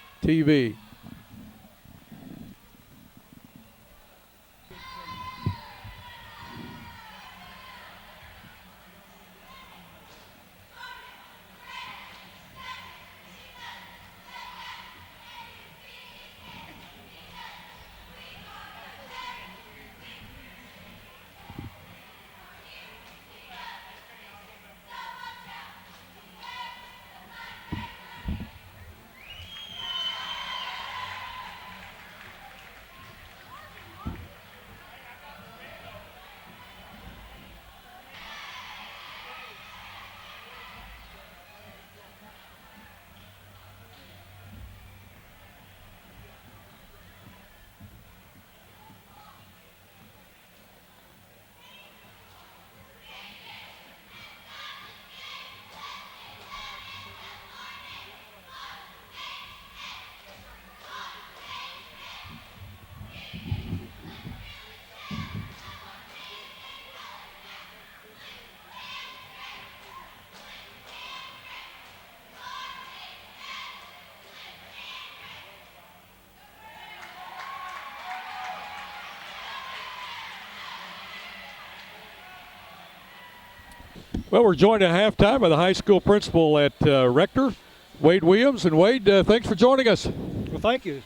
Well, we're joined at halftime by the high school principal at Rector, Wade Williams. And Wade, thanks for joining us. Well, thank you.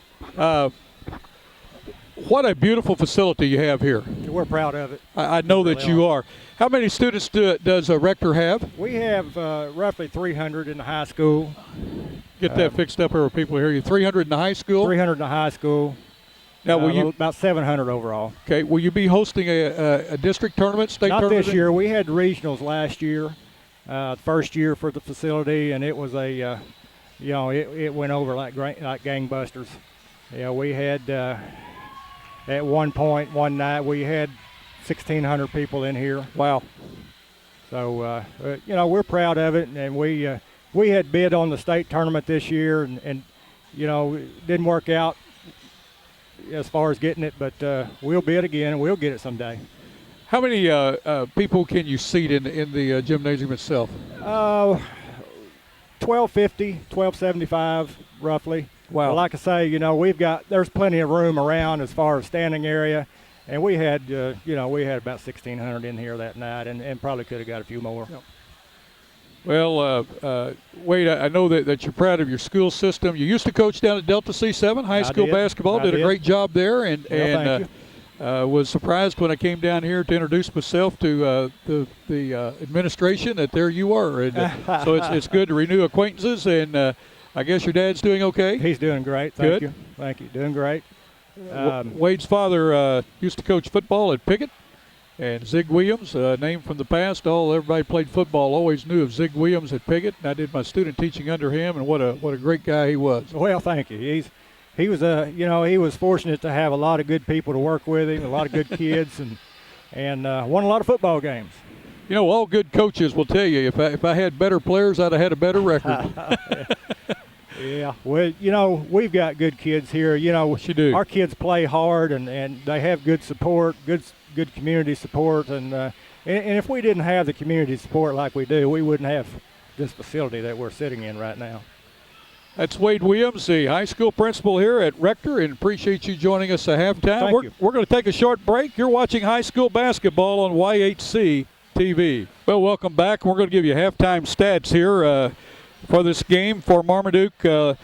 What a beautiful facility you have here. We're proud of it. I know that you are. How many students does Rector have? We have roughly 300 in the high school. Get that fixed up here where people hear you. 300 in the high school? 300 in the high school. Now, will you about 700 overall. Okay. Will you be hosting a district tournament, state tournament? Not this year. We had regionals last year, first year for the facility, and it was a, it went over like gangbusters. Yeah, we had at one point one night we had 1,600 people in here. Wow. So we're proud of it, and we had bid on the state tournament this year, and it didn't work out as far as getting it, but we'll bid again and we'll get it someday. How many people can you seat in the gymnasium itself? 1250, 1275 roughly. Wow. But like I say, there's plenty of room around as far as standing area, and we had about 1,600 in here that night, and probably could have got a few more. Yep. Well, Wade, I know that you're proud of your school system. You used to coach down at Delta C7 high school basketball. Did a great job there, and was surprised when I came down here to introduce myself to the administration that there you were. And so it's good to renew acquaintances. And I guess your dad's doing okay. He's doing great. Thank you. Doing great. Wade's father used to coach football at Pickett. And Zig Williams, a name from the past. Everybody played football always knew of Zig Williams at Pickett. And I did my student teaching under him, and what a great guy he was. Well, thank you. He was fortunate to have a lot of good people to work with him, a lot of good kids, and won a lot of football games. All good coaches will tell you if I had better players, I'd have had a better record. Yeah, well, we've got good kids here. What you do. Our kids play hard, and they have good support, good community support, and if we didn't have the community support like we do, we wouldn't have this facility that we're sitting in right now. That's Wade Williams, the high school principal here at Rector, and appreciate you joining us at halftime. We're going to take a short break. You're watching high school basketball on YHC TV. Well, welcome back. We're going to give you halftime stats here for this game for Marmaduke.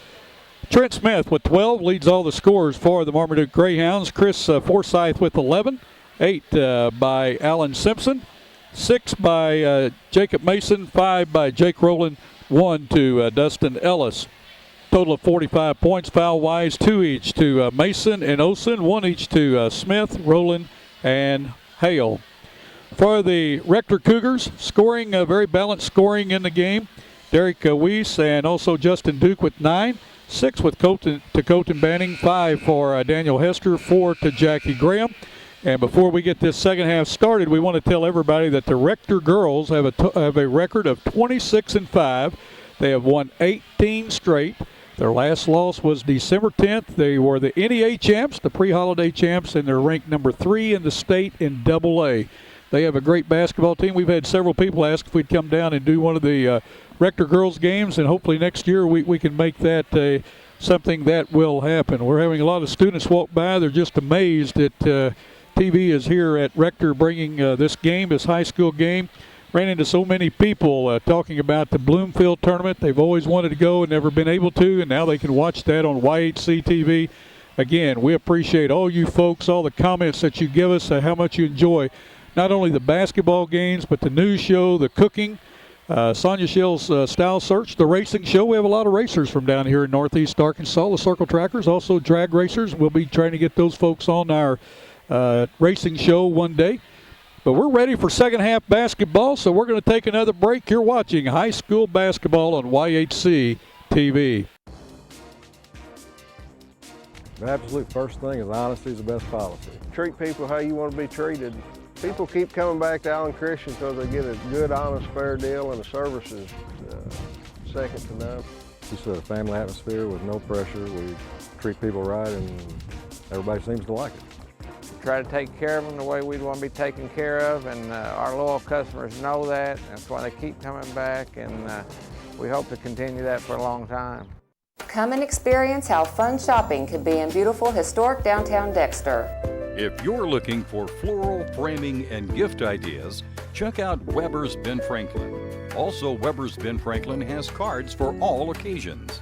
Trent Smith with 12 leads all the scores for the Marmaduke Greyhounds. Chris Forsyth with 11. 8 by Alan Simpson, 6 by Jacob Mason, 5 by Jake Rowland, 1 to Dustin Ellis. Total of 45 points, foul-wise, 2 each to Mason and Olsen, 1 each to Smith, Rowland, and Hale. For the Rector Cougars, scoring, very balanced scoring in the game. Derek Weiss and also Justin Duke with 9, 6 with Colton Banning, 5 for Daniel Hester, 4 to Jackie Graham. And before we get this second half started, we want to tell everybody that the Rector girls have a record of 26-5. They have won 18 straight. Their last loss was December 10th. They were the NEA champs, the pre-holiday champs, and they're ranked number 3 in the state in AA. They have a great basketball team. We've had several people ask if we'd come down and do one of the Rector girls games, and hopefully next year we can make that something that will happen. We're having a lot of students walk by. They're just amazed that TV is here at Rector bringing this game, this high school game. Ran into so many people talking about the Bloomfield tournament. They've always wanted to go and never been able to, and now they can watch that on YHC TV. Again, we appreciate all you folks, all the comments that you give us, how much you enjoy not only the basketball games, but the news show, the cooking, Sonia Shell's Style Search, the racing show. We have a lot of racers from down here in Northeast Arkansas, the circle trackers, also drag racers. We'll be trying to get those folks on our racing show one day. But we're ready for second half basketball, so we're going to take another break. You're watching high school basketball on YHC TV. The absolute first thing is honesty is the best policy. Treat people how you want to be treated. People keep coming back to Allen Christian because they get a good, honest, fair deal, and the service is second to none. Just a family atmosphere with no pressure. We treat people right, and everybody seems to like it. Try to take care of them the way we'd want to be taken care of, and our loyal customers know that. That's why they keep coming back, and we hope to continue that for a long time. Come and experience how fun shopping can be in beautiful historic downtown Dexter. If you're looking for floral framing and gift ideas, check out Weber's Ben Franklin. Also, Weber's Ben Franklin has cards for all occasions.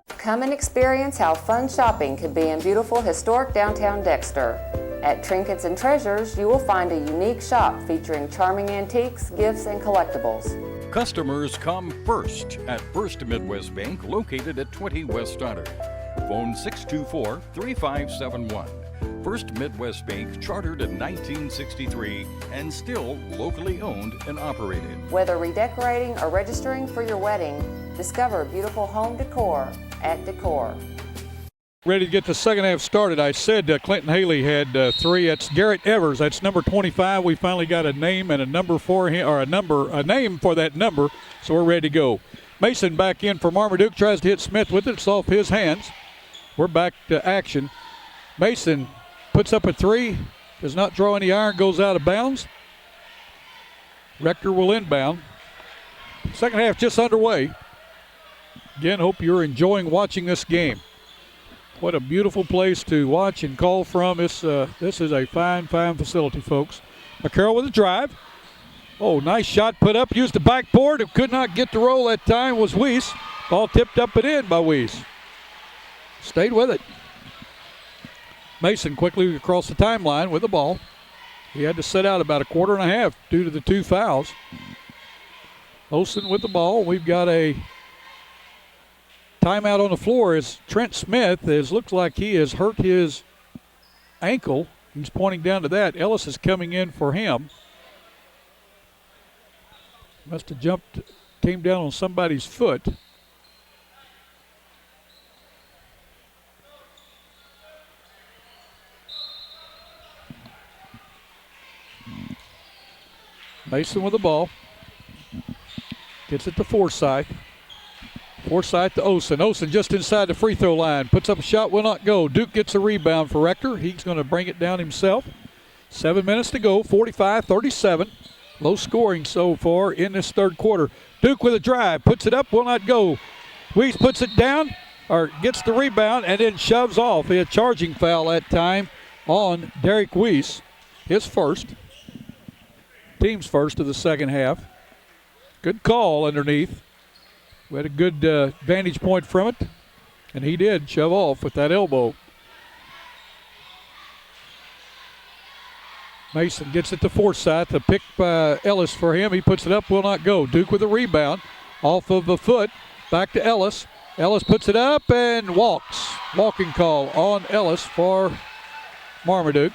Come and experience how fun shopping can be in beautiful historic downtown Dexter. At Trinkets and Treasures, you will find a unique shop featuring charming antiques, gifts, and collectibles. Customers come first at First Midwest Bank, located at 20 West Stoddard. Phone 624-3571. First Midwest Bank, chartered in 1963 and still locally owned and operated. Whether redecorating or registering for your wedding, discover beautiful home decor at Decor. Ready to get the second half started. I said Clinton Haley had 3. That's Garrett Evers. That's number 25. We finally got a name and a number for him, or a name for that number. So we're ready to go. Mason back in for Marmaduke. Tries to hit Smith with it. It's off his hands. We're back to action. Mason puts up a 3. Does not draw any iron. Goes out of bounds. Rector will inbound. Second half just underway. Again, hope you're enjoying watching this game. What a beautiful place to watch and call from. This is a fine, fine facility, folks. McCarroll with a drive. Oh, nice shot put up. Used the backboard. Who could not get the roll that time was Weiss. Ball tipped up and in by Weiss. Stayed with it. Mason quickly across the timeline with the ball. He had to sit out about a quarter and a half due to the 2 fouls. Olsen with the ball. We've got a timeout on the floor as Trent Smith looks like he has hurt his ankle. He's pointing down to that. Ellis is coming in for him. Must have came down on somebody's foot. Mason with the ball. Gets it to Forsythe. Forsythe to Olsen. Olsen just inside the free throw line. Puts up a shot, will not go. Duke gets a rebound for Rector. He's going to bring it down himself. 7 minutes to go, 45-37. Low scoring so far in this third quarter. Duke with a drive, puts it up, will not go. Weiss puts it down, or gets the rebound, and then shoves off. A charging foul that time on Derek Weiss. His first. Team's first of the second half. Good call underneath. We had a good vantage point from it, and he did shove off with that elbow. Mason gets it to Forsythe. A pick by Ellis for him. He puts it up, will not go. Duke with a rebound off of the foot. Back to Ellis. Ellis puts it up and walks. Walking call on Ellis for Marmaduke.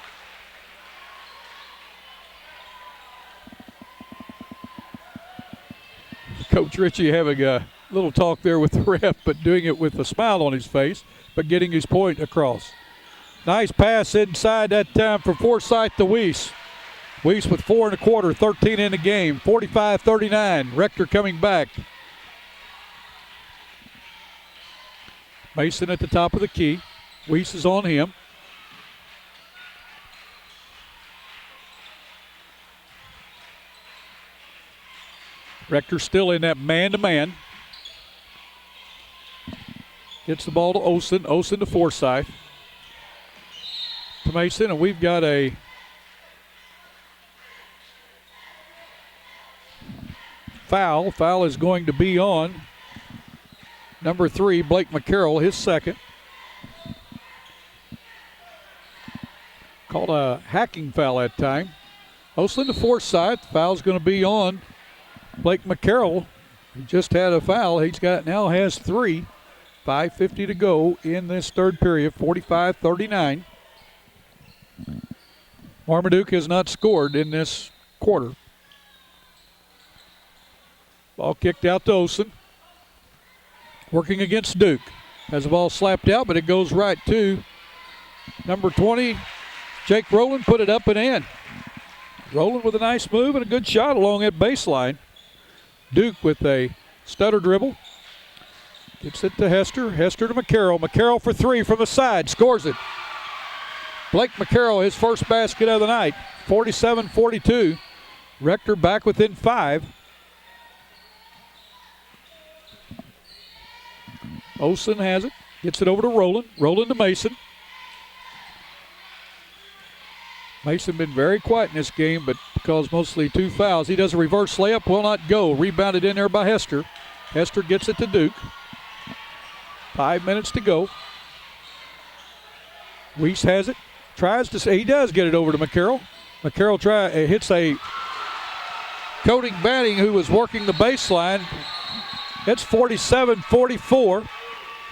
Coach Ritchie having a little talk there with the ref, but doing it with a smile on his face, but getting his point across. Nice pass inside that time for Forsythe to Weiss. Weiss with 4 1/4, 13 in the game, 45-39. Rector coming back. Mason at the top of the key. Weiss is on him. Rector still in that man-to-man. Gets the ball to Olsen. Olsen to Forsythe. To Mason, and we've got a foul. Foul is going to be on number 3, Blake McCarroll, his second. Called a hacking foul that time. Olsen to Forsythe. Foul's going to be on Blake McCarroll. He just had a foul. Now has 3. 5:50 to go in this third period, 45-39. Marmaduke has not scored in this quarter. Ball kicked out to Olsen. Working against Duke. Has the ball slapped out, but it goes right to number 20, Jake Rowland. Put it up and in. Rowland with a nice move and a good shot along that baseline. Duke with a stutter dribble. Gets it to Hester. Hester to McCarroll. McCarroll for 3 from the side. Scores it. Blake McCarroll, his first basket of the night. 47-42. Rector back within 5. Olsen has it. Gets it over to Rowland. Rowland to Mason. Mason been very quiet in this game, but because mostly 2 fouls. He does a reverse layup. Will not go. Rebounded in there by Hester. Hester gets it to Duke. 5 minutes to go. Weiss has it. Tries to say he does get it over to McCarroll. McCarroll hits a Cody Banning who was working the baseline. It's 47-44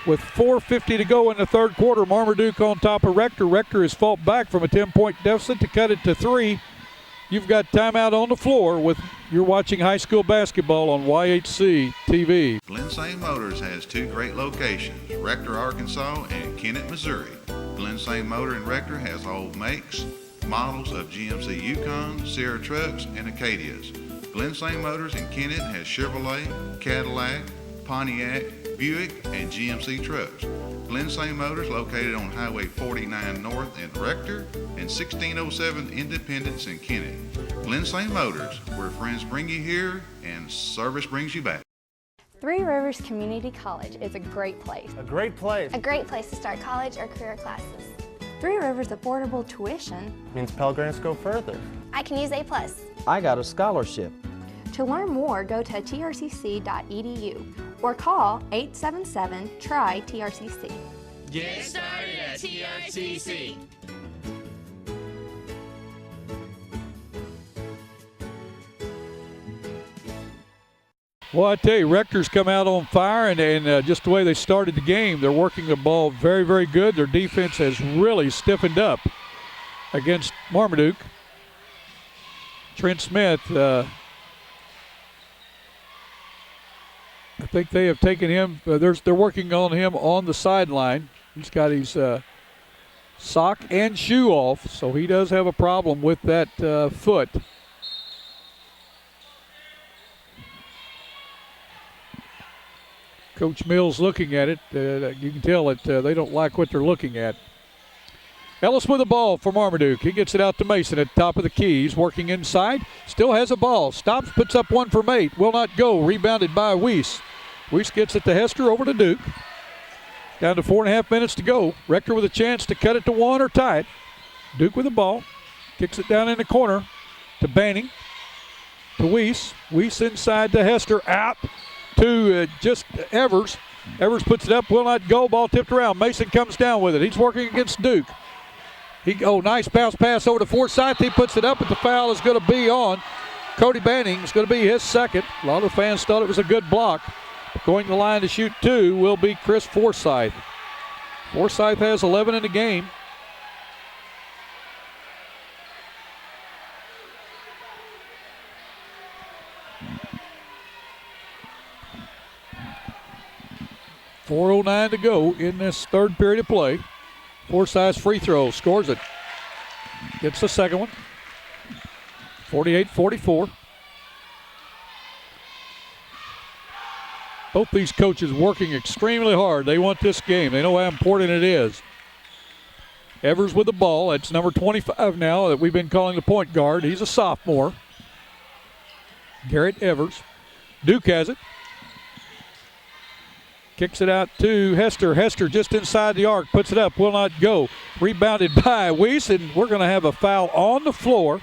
with 4:50 to go in the third quarter. Marmaduke on top of Rector. Rector has fought back from a 10-point deficit to cut it to 3. You've got timeout on the floor. You're watching high school basketball on YHC TV. Glen St. Motors has 2 great locations, Rector, Arkansas and Kennett, Missouri. Glen St. Motor in Rector has all makes, models of GMC Yukon, Sierra trucks, and Acadias. Glen St. Motors in Kennett has Chevrolet, Cadillac, Pontiac, Buick, and GMC trucks. Glen St. Motors located on Highway 49 North in Rector and 1607 Independence in Kennett. Glen St. Motors, where friends bring you here and service brings you back. Three Rivers Community College is a great place. A great place. A great place to start college or career classes. Three Rivers affordable tuition Means Pell Grants go further. I can use A+. I got a scholarship. To learn more, go to trcc.edu or call 877-TRY-TRCC. Get started at TRCC. Well, I tell you, Rector's come out on fire, and just the way they started the game, they're working the ball very, very good. Their defense has really stiffened up against Marmaduke. Trent Smith, I think they have taken him. They're working on him on the sideline. He's got his sock and shoe off, so he does have a problem with that foot. Coach Mills looking at it. You can tell that they don't like what they're looking at. Ellis with the ball for Marmaduke. He gets it out to Mason at the top of the key. He's working inside. Still has a ball. Stops, puts up one for Mate. Will not go. Rebounded by Weiss. Weiss gets it to Hester, over to Duke. Down to 4.5 minutes to go. Rector with a chance to cut it to 1 or tie it. Duke with the ball. Kicks it down in the corner to Banning. To Weiss. Weiss inside to Hester. Out to just Evers. Evers puts it up, will not go. Ball tipped around. Mason comes down with it. He's working against Duke. Nice bounce pass over to Forsythe. He puts it up, but the foul is going to be on Cody Banning. It's going to be his second. A lot of fans thought it was a good block. Going to the line to shoot 2 will be Chris Forsythe. Forsythe has 11 in the game. .409 to go in this third period of play. Forsythe's free throw, scores it. Gets the second one. 48-44. Both these coaches working extremely hard. They want this game. They know how important it is. Evers with the ball. That's number 25 now that we've been calling the point guard. He's a sophomore. Garrett Evers. Duke has it. Kicks it out to Hester. Hester just inside the arc. Puts it up. Will not go. Rebounded by Weiss, and we're going to have a foul on the floor.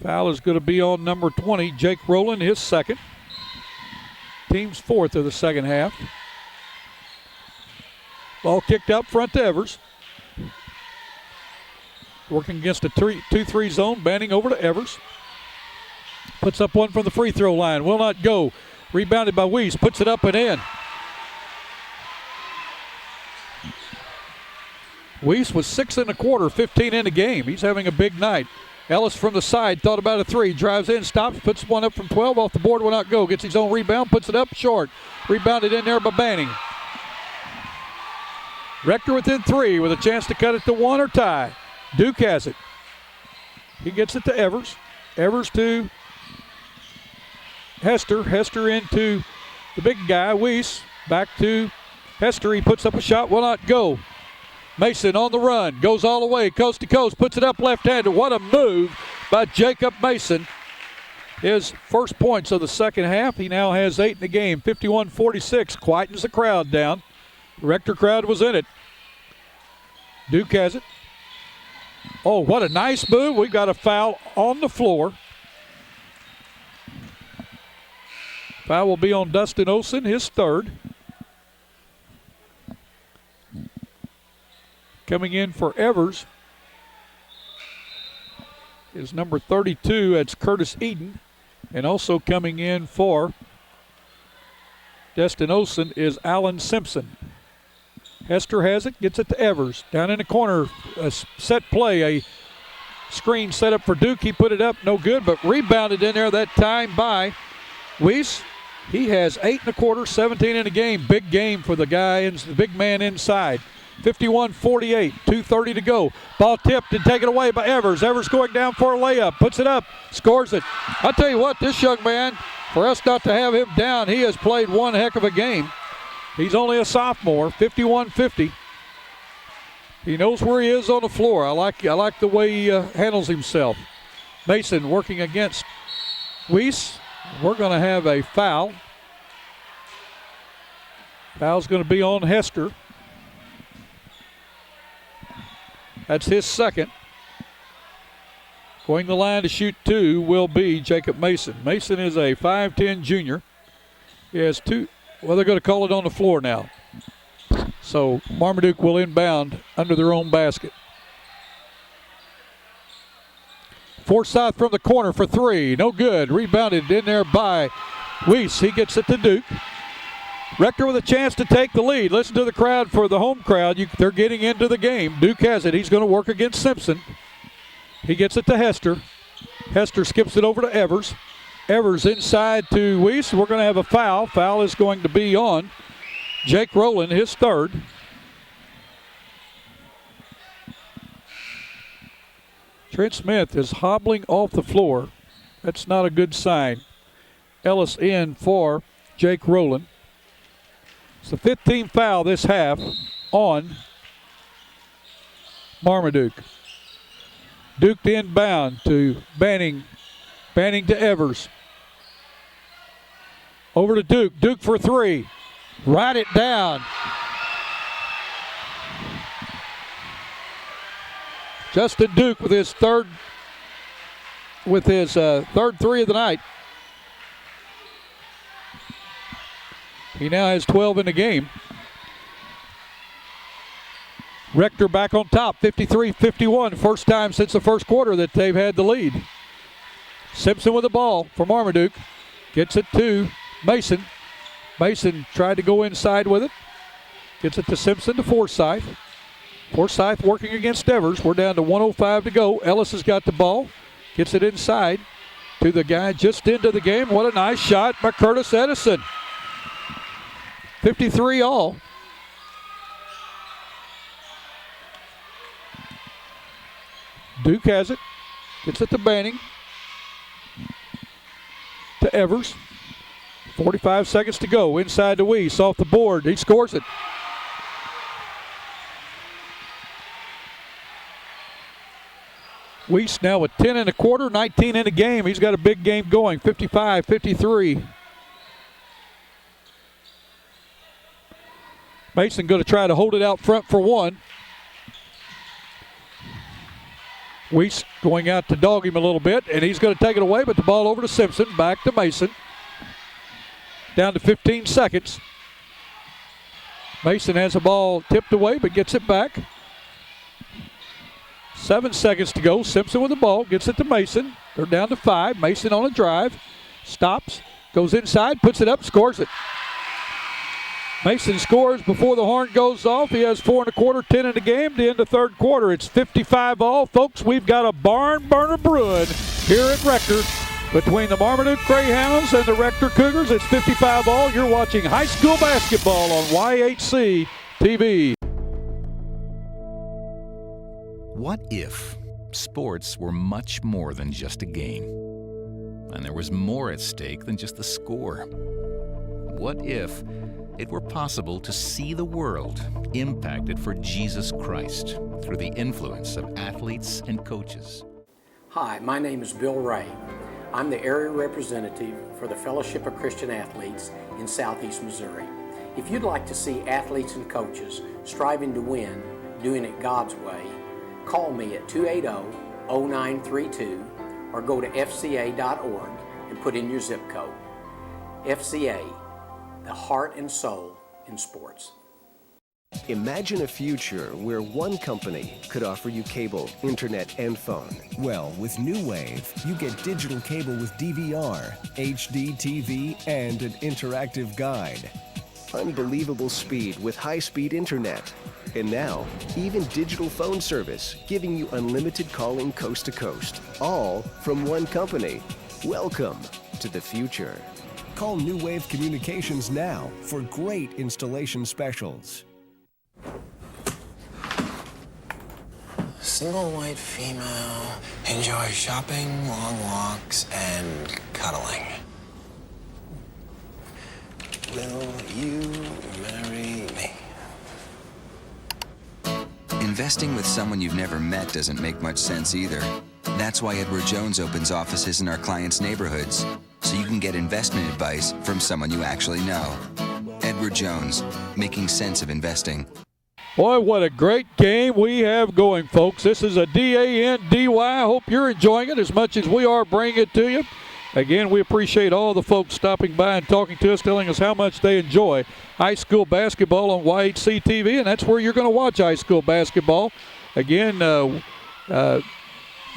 Foul is going to be on number 20, Jake Rowland, his second. Team's fourth of the second half. Ball kicked up front to Evers. Working against a 2-3 zone. Banning over to Evers. Puts up one from the free throw line. Will not go. Rebounded by Weiss. Puts it up and in. Weiss was 6 in the quarter, 15 in the game. He's having a big night. Ellis from the side thought about a 3. Drives in, stops, puts one up from 12. Off the board, will not go. Gets his own rebound, puts it up short. Rebounded in there by Banning. Rector within 3 with a chance to cut it to 1 or tie. Duke has it. He gets it to Evers. Evers to Hester. Hester into the big guy, Weiss. Back to Hester. He puts up a shot, will not go. Mason on the run, goes all the way, coast to coast, puts it up left-handed. What a move by Jacob Mason. His first points of the second half. He now has 8 in the game, 51-46. Quietens the crowd down. The Rector crowd was in it. Duke has it. Oh, what a nice move. We've got a foul on the floor. Foul will be on Dustin Olson, his third. Coming in for Evers is number 32. That's Curtis Eden. And also coming in for Dustin Olson is Alan Simpson. Hester has it, gets it to Evers. Down in the corner, a set play, a screen set up for Duke. He put it up, no good, but rebounded in there that time by Weiss. He has 8 in the quarter, 17 in the game. Big game for the guy, the big man inside. 51-48, 2:30 to go. Ball tipped and taken away by Evers. Evers going down for a layup, puts it up, scores it. I'll tell you what, this young man, for us not to have him down, he has played one heck of a game. He's only a sophomore, 51-50. He knows where he is on the floor. I like the way he handles himself. Mason working against Weiss. We're going to have a foul. Foul's going to be on Hester. That's his second. Going the line to shoot 2 will be Jacob Mason. Mason is a 5'10 junior. He has 2. Well, they're going to call it on the floor now. So Marmaduke will inbound under their own basket. Forsythe from the corner for 3. No good. Rebounded in there by Weiss. He gets it to Duke. Rector with a chance to take the lead. Listen to the crowd for the home crowd. They're getting into the game. Duke has it. He's going to work against Simpson. He gets it to Hester. Hester skips it over to Evers. Evers inside to Weiss. We're going to have a foul. Foul is going to be on Jake Rowland, his third. Trent Smith is hobbling off the floor. That's not a good sign. Ellis in for Jake Rowland. It's the 15th foul this half on Marmaduke. Duke inbound to Banning. Banning to Evers. Over to Duke. Duke for 3. Right it down. Justin Duke with his third 3 of the night. He now has 12 in the game. Rector back on top, 53-51. First time since the first quarter that they've had the lead. Simpson with the ball for Marmaduke. Gets it to Mason. Mason tried to go inside with it. Gets it to Simpson to Forsythe. Forsythe working against Devers. We're down to 1:05 to go. Ellis has got the ball. Gets it inside to the guy just into the game. What a nice shot by Curtis Edison. 53 all. Duke has it. Gets it to Banning. To Evers. 45 seconds to go. Inside to Weiss. Off the board. He scores it. Weiss now with 10 and a quarter, 19 in a game. He's got a big game going. 55-53. Mason going to try to hold it out front for one. Weiss going out to dog him a little bit, and he's going to take it away, but the ball over to Simpson, back to Mason. Down to 15 seconds. Mason has the ball tipped away, but gets it back. 7 seconds to go. Simpson with the ball, gets it to Mason. They're down to 5. Mason on a drive. Stops, goes inside, puts it up, scores it. Mason scores before the horn goes off. He has 4 and a quarter, 10 in the game. The end of third quarter, it's 55 all. Folks, we've got a barn burner brewing here at Rector. Between the Marmaduke Greyhounds and the Rector Cougars, it's 55 all. You're watching high school basketball on YHC TV. What if sports were much more than just a game? And there was more at stake than just the score? What if it were possible to see the world impacted for Jesus Christ through the influence of athletes and coaches? Hi, my name is Bill Ray. I'm the area representative for the Fellowship of Christian Athletes in Southeast Missouri. If you'd like to see athletes and coaches striving to win, doing it God's way, call me at 280-0932 or go to fca.org and put in your zip code. FCA, the heart and soul in sports. Imagine a future where one company could offer you cable, internet, and phone. Well, with New Wave, you get digital cable with DVR, HD TV, and an interactive guide. Unbelievable speed with high-speed internet. And now, even digital phone service, giving you unlimited calling coast to coast. All from one company. Welcome to the future. Call New Wave Communications now for great installation specials. Single white female, enjoy shopping, long walks, and cuddling. Will you marry me? Investing with someone you've never met doesn't make much sense either. That's why Edward Jones opens offices in our clients' neighborhoods, so you can get investment advice from someone you actually know. Edward Jones, making sense of investing. Boy, what a great game we have going, folks. This is a DANDY. I hope you're enjoying it as much as we are bringing it to you. Again, we appreciate all the folks stopping by and talking to us, telling us how much they enjoy high school basketball on YHC TV, and that's where you're going to watch high school basketball. Again,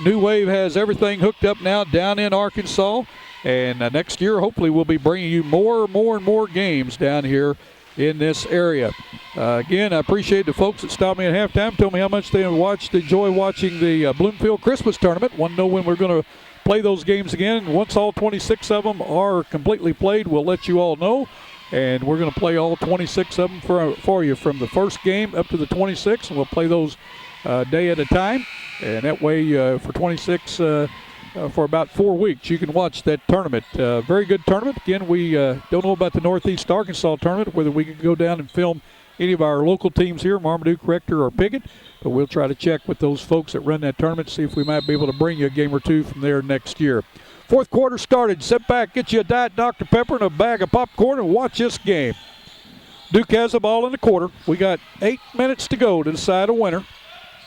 New Wave has everything hooked up now down in Arkansas, and next year, hopefully, we'll be bringing you more and more games down here in this area. Again, I appreciate the folks that stopped me at halftime, told me how much they enjoy watching the Bloomfield Christmas Tournament. Want to know when we're going to play those games again. Once all 26 of them are completely played, we'll let you all know. And we're going to play all 26 of them for you from the first game up to the 26th. And we'll play those day at a time. And that way, for 26, for about 4 weeks, you can watch that tournament. Very good tournament. Again, we don't know about the Northeast Arkansas tournament, whether we can go down and film any of our local teams here, Marmaduke, Rector, or Pickett. But we'll try to check with those folks that run that tournament, see if we might be able to bring you a game or two from there next year. Fourth quarter started. Sit back, get you a Diet Dr. Pepper and a bag of popcorn and watch this game. Duke has the ball in the quarter. We got 8 minutes to go to decide a winner.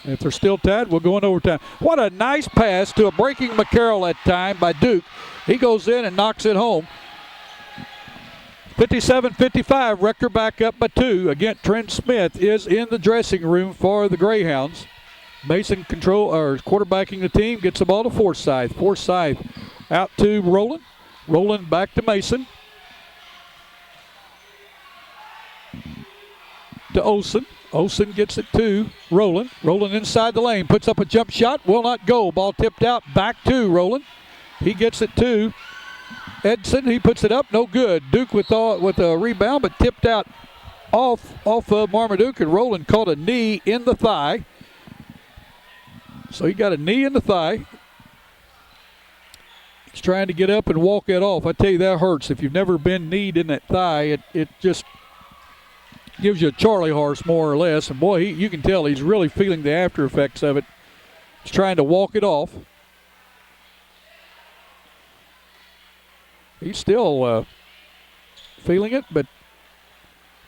If they're still tied, we'll go in overtime. What a nice pass to a breaking McCarroll that time by Duke. He goes in and knocks it home. 57-55, Rector back up by 2. Again, Trent Smith is in the dressing room for the Greyhounds. Mason quarterbacking the team, gets the ball to Forsythe. Forsythe out to Roland. Roland back to Mason. To Olsen. Olsen gets it to Roland. Roland inside the lane, puts up a jump shot, will not go. Ball tipped out, back to Roland. He gets it to Edson. He puts it up, no good. Duke with a rebound, but tipped out off of Marmaduke, and Roland caught a knee in the thigh. So he got a knee in the thigh. He's trying to get up and walk it off. I tell you, that hurts. If you've never been kneed in that thigh, it just gives you a Charlie horse more or less. And boy, you can tell he's really feeling the after effects of it. He's trying to walk it off. He's still feeling it, but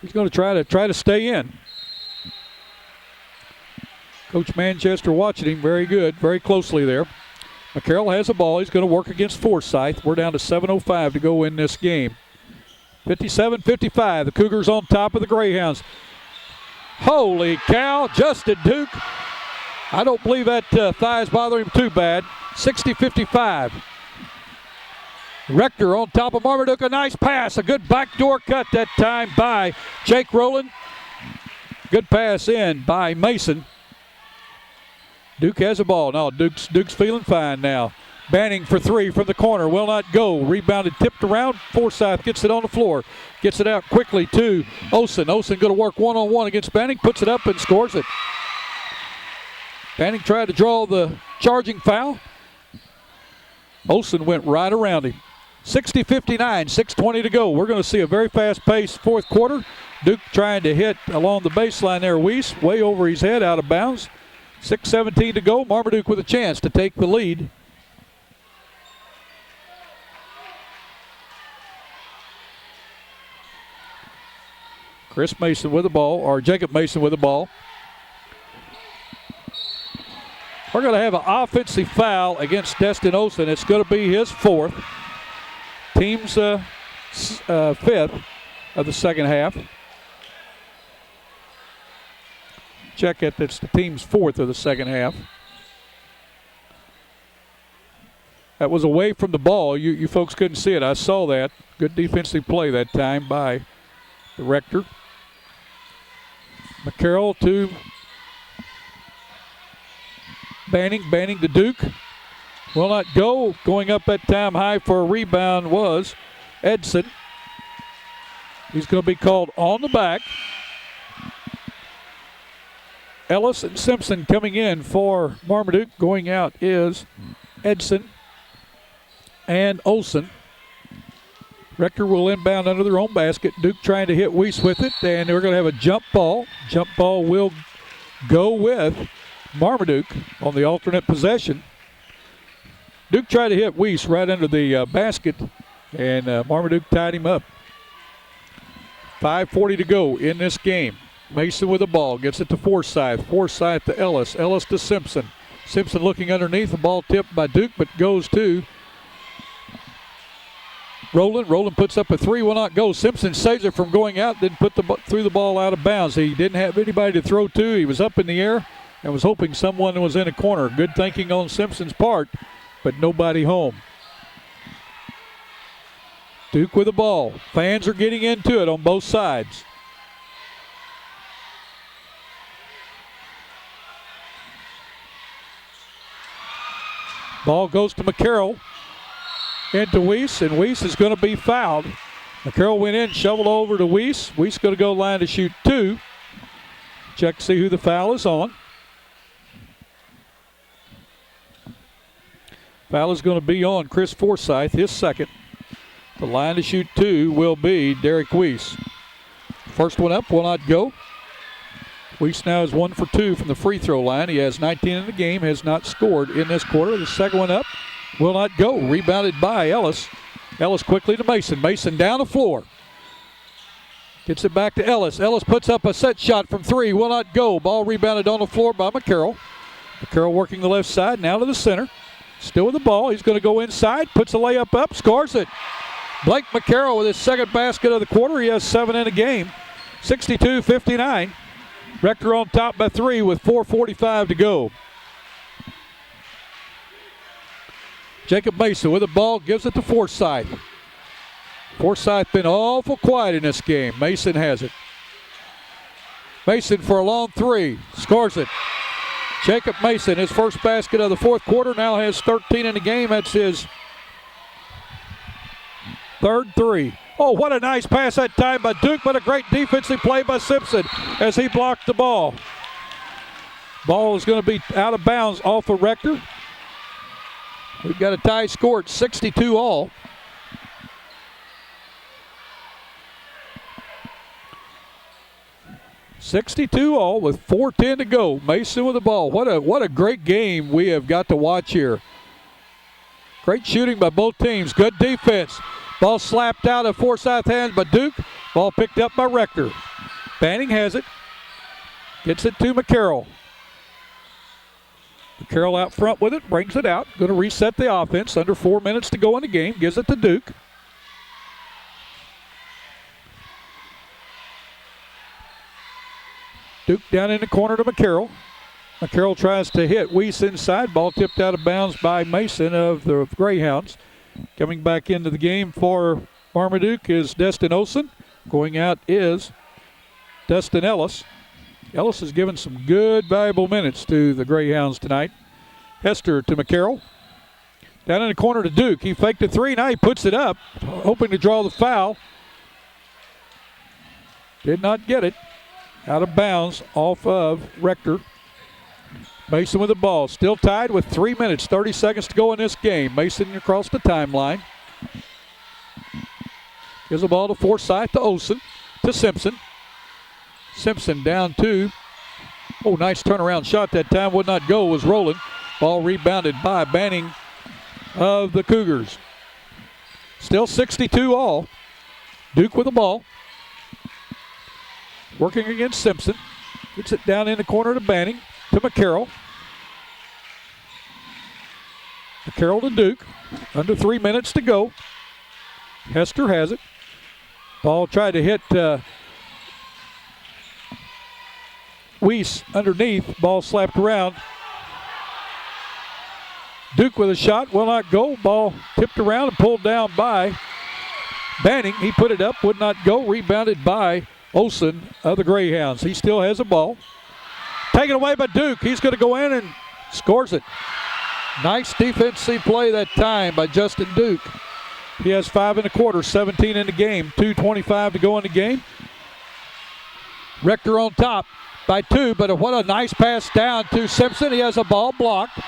he's going to try to stay in. Coach Manchester watching him very good, very closely there. McCarroll has the ball. He's going to work against Forsythe. We're down to 7:05 to go in this game. 57-55. The Cougars on top of the Greyhounds. Holy cow, Justin Duke. I don't believe that thigh is bothering him too bad. 60-55. Rector on top of Marmaduke. A nice pass. A good backdoor cut that time by Jake Rowland. Good pass in by Mason. Duke has the ball. No, Duke's feeling fine now. Banning for 3 from the corner. Will not go. Rebounded, tipped around. Forsythe gets it on the floor. Gets it out quickly to Olsen. Olsen going to work one-on-one against Banning. Puts it up and scores it. Banning tried to draw the charging foul. Olsen went right around him. 60-59, 6:20 to go. We're going to see a very fast-paced fourth quarter. Duke trying to hit along the baseline there. Weiss way over his head, out of bounds. 6:17 to go. Marmaduke with a chance to take the lead. Chris Mason with the ball, or Jacob Mason with the ball. We're going to have an offensive foul against Destin Olsen. It's going to be his 4th. Team's 5th of the second half. Check it, it's the team's 4th of the second half. That was away from the ball. You folks couldn't see it. I saw that. Good defensive play that time by the Rector. McCarroll to Banning. Banning to Duke. Will not go. Going up that time high for a rebound was Edson. He's going to be called on the back. Ellis and Simpson coming in for Marmaduke. Going out is Edson and Olsen. Rector will inbound under their own basket. Duke trying to hit Weiss with it, and they're going to have a jump ball. Jump ball will go with Marmaduke on the alternate possession. Duke tried to hit Weiss right under the basket, and Marmaduke tied him up. 5:40 to go in this game. Mason with the ball, gets it to Forsythe. Forsythe to Ellis. Ellis to Simpson. Simpson looking underneath. The ball tipped by Duke, but goes to Roland. Roland puts up a 3, will not go. Simpson saves it from going out, then threw the ball out of bounds. He didn't have anybody to throw to. He was up in the air and was hoping someone was in a corner. Good thinking on Simpson's part, but nobody home. Duke with the ball. Fans are getting into it on both sides. Ball goes to McCarroll. Into Weiss, and Weiss is going to be fouled. McCarroll went in, shoveled over to Weiss. Weiss going to go line to shoot 2. Check to see who the foul is on. Foul is going to be on Chris Forsythe, his 2nd. The line to shoot 2 will be Derek Weiss. First one up will not go. Weiss now is 1 for 2 from the free throw line. He has 19 in the game, has not scored in this quarter. The second one up will not go. Rebounded by Ellis. Ellis quickly to Mason. Mason down the floor. Gets it back to Ellis. Ellis puts up a set shot from 3. Will not go. Ball rebounded on the floor by McCarroll. McCarroll working the left side. Now to the center. Still with the ball. He's going to go inside. Puts a layup up. Scores it. Blake McCarroll with his second basket of the quarter. He has 7 in the game. 62-59. Rector on top by 3 with 4:45 to go. Jacob Mason with the ball, gives it to Forsythe. Forsythe been awful quiet in this game. Mason has it. Mason for a long 3, scores it. Jacob Mason, his first basket of the fourth quarter, now has 13 in the game. That's his third 3. Oh, what a nice pass that time by Duke, but a great defensive play by Simpson as he blocked the ball. Ball is going to be out of bounds off of Rector. We've got a tie score at 62 all. .62 with 4:10 to go. Mason with the ball. What a great game we have got to watch here. Great shooting by both teams. Good defense. Ball slapped out of Forsythe hands by Duke. Ball picked up by Rector. Banning has it. Gets it to McCarroll. McCarroll out front with it. Brings it out. Going to reset the offense. Under 4 minutes to go in the game. Gives it to Duke. Duke down in the corner to McCarroll. McCarroll tries to hit Weiss inside. Ball tipped out of bounds by Mason of the Greyhounds. Coming back into the game for Marmaduke is Destin Olson. Going out is Dustin Ellis. Ellis has given some good, valuable minutes to the Greyhounds tonight. Hester to McCarroll. Down in the corner to Duke. He faked a 3. Now he puts it up, hoping to draw the foul. Did not get it. Out of bounds off of Rector. Mason with the ball. Still tied with 3 minutes, 30 seconds to go in this game. Mason across the timeline. Gives the ball to Forsythe, to Olsen, to Simpson. Simpson down 2. Oh, nice turnaround shot that time. Would not go. Was rolling. Ball rebounded by Banning of the Cougars. Still 62 all. Duke with the ball. Working against Simpson. Gets it down in the corner to Banning, to McCarroll. McCarroll to Duke. Under 3 minutes to go. Hester has it. Ball tried to hit Weiss underneath. Ball slapped around. Duke with a shot. Will not go. Ball tipped around and pulled down by Banning. He put it up. Would not go. Rebounded by Olsen of the Greyhounds. He still has a ball. Taken away by Duke. He's going to go in and scores it. Nice defensive play that time by Justin Duke. He has 5 in the quarter, 17 in the game. 2:25 to go in the game. Rector on top by 2, but what a nice pass down to Simpson. He has a ball blocked.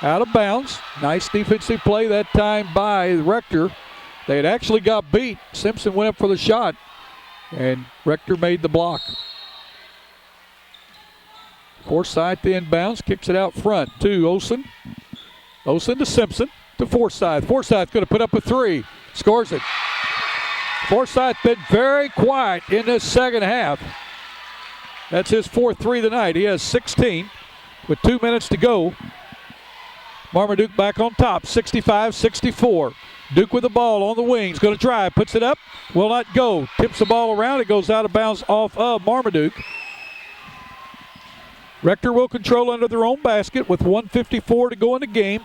Out of bounds. Nice defensive play that time by Rector. They had actually got beat. Simpson went up for the shot, and Rector made the block. Forsythe the inbounds, kicks it out front to Olsen. Olsen to Simpson to Forsythe. Forsythe going to put up a 3. Scores it. Forsythe been very quiet in this second half. That's his 4th 3 of the night. He has 16 with 2 minutes to go. Marmaduke back on top, 65-64. Duke with the ball on the wings, going to drive, puts it up, will not go. Tips the ball around, it goes out of bounds off of Marmaduke. Rector will control under their own basket with 1:54 to go in the game.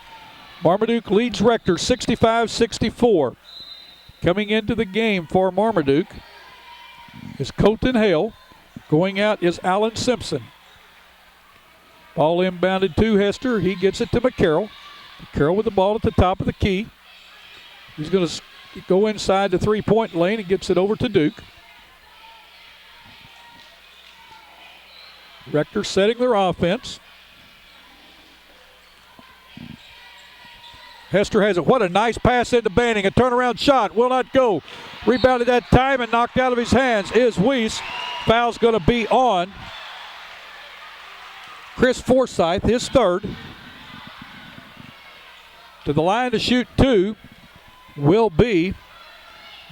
Marmaduke leads Rector 65-64. Coming into the game for Marmaduke is Colton Hale. Going out is Alan Simpson. Ball inbounded to Hester. He gets it to McCarroll. McCarroll with the ball at the top of the key. He's going to go inside the three-point lane and gets it over to Duke. Rector setting their offense. Hester has it. What a nice pass into Banning. A turnaround shot. Will not go. Rebounded that time and knocked out of his hands is Weiss. Foul's going to be on Chris Forsythe, his 3rd. To the line to shoot 2 will be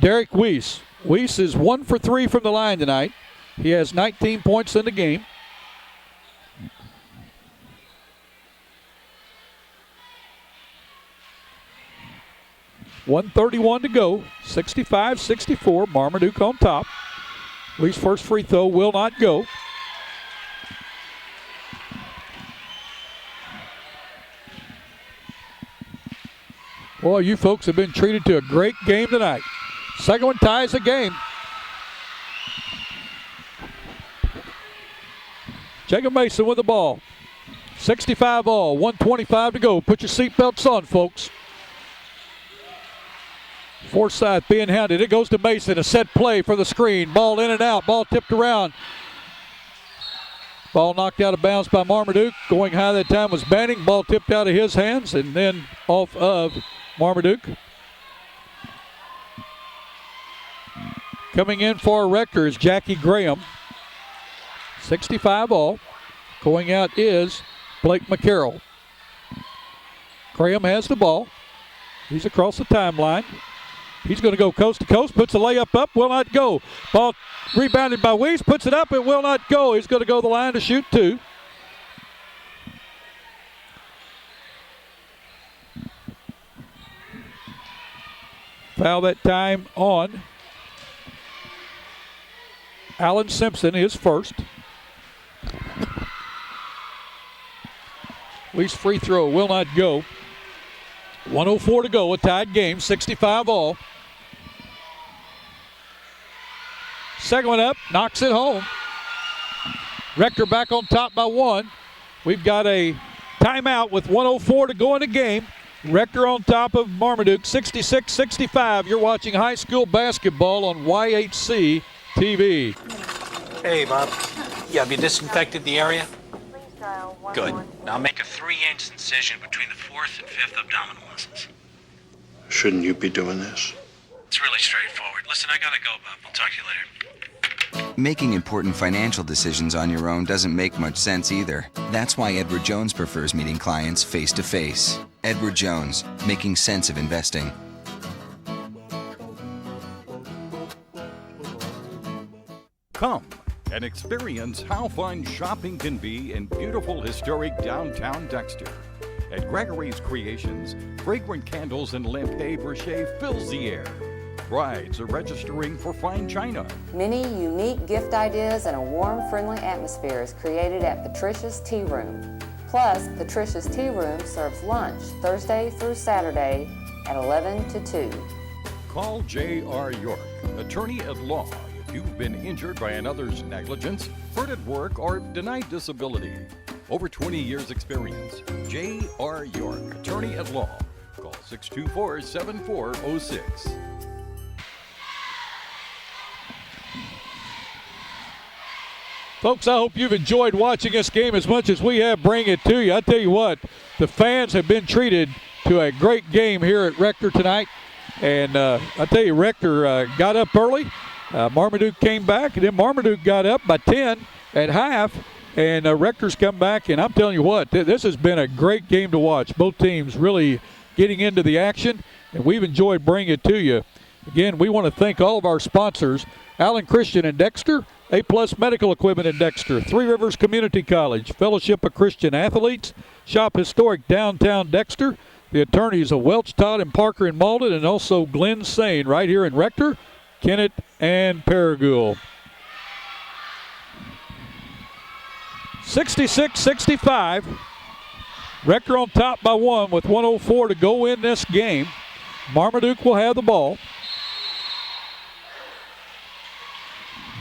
Derek Weiss. Weiss is 1 for 3 from the line tonight. He has 19 points in the game. 1:31 to go. 65-64. Marmaduke on top. Lee's first free throw will not go. Boy, you folks have been treated to a great game tonight. Second one ties the game. Jacob Mason with the ball. 65 all, 1:25 to go. Put your seatbelts on, folks. Forsyth being hounded. It goes to Mason. A set play for the screen. Ball in and out. Ball tipped around. Ball knocked out of bounds by Marmaduke. Going high that time was Banning. Ball tipped out of his hands and then off of Marmaduke. Coming in for Rector is Jackie Graham. 65 all. Going out is Blake McCarroll. Graham has the ball. He's across the timeline. He's going to go coast to coast. Puts a layup up. Will not go. Ball rebounded by Weiss. Puts it up. It will not go. He's going to go the line to shoot two. Foul that time on Alan Simpson, his first. Lee's free throw will not go. 1:04 to go, a tied game, 65 all. Second one up, knocks it home. Rector back on top by one. We've got a timeout with 1:04 to go in the game. Rector on top of Marmaduke, 66-65. You're watching high school basketball on YHC TV. Hey, Bob. Yeah, have you disinfected the area? Good. Now make a 3-inch incision between the 4th and 5th abdominal muscles. Shouldn't you be doing this? It's really straightforward. Listen, I gotta go, Bob. I'll talk to you later. Making important financial decisions on your own doesn't make much sense either. That's why Edward Jones prefers meeting clients face-to-face. Edward Jones, making sense of investing. Come and experience how fun shopping can be in beautiful historic downtown Dexter. At Gregory's Creations, fragrant candles and lampe brochet fills the air. Brides are registering for fine china. Many unique gift ideas and a warm, friendly atmosphere is created at Patricia's Tea Room. Plus, Patricia's Tea Room serves lunch Thursday through Saturday at 11 to 2. Call J.R. York, attorney at law, if you've been injured by another's negligence, hurt at work, or denied disability. Over 20 years experience. J.R. York, attorney at law. Call 624-7406. Folks, I hope you've enjoyed watching this game as much as we have bringing it to you. I tell you what, the fans have been treated to a great game here at Rector tonight. And I tell you, Rector got up early. Marmaduke came back, and then Marmaduke got up by 10 at half. And Rector's come back, and I'm telling you what, this has been a great game to watch. Both teams really getting into the action, and we've enjoyed bringing it to you. Again, we want to thank all of our sponsors, Allen Christian in Dexter, A-Plus Medical Equipment in Dexter, Three Rivers Community College, Fellowship of Christian Athletes, Shop Historic Downtown Dexter, the attorneys of Welch, Todd, and Parker in Malden, and also Glenn Sane right here in Rector, Kennett, and Paragould. 66-65. Rector on top by one with 1:04 to go in this game. Marmaduke will have the ball.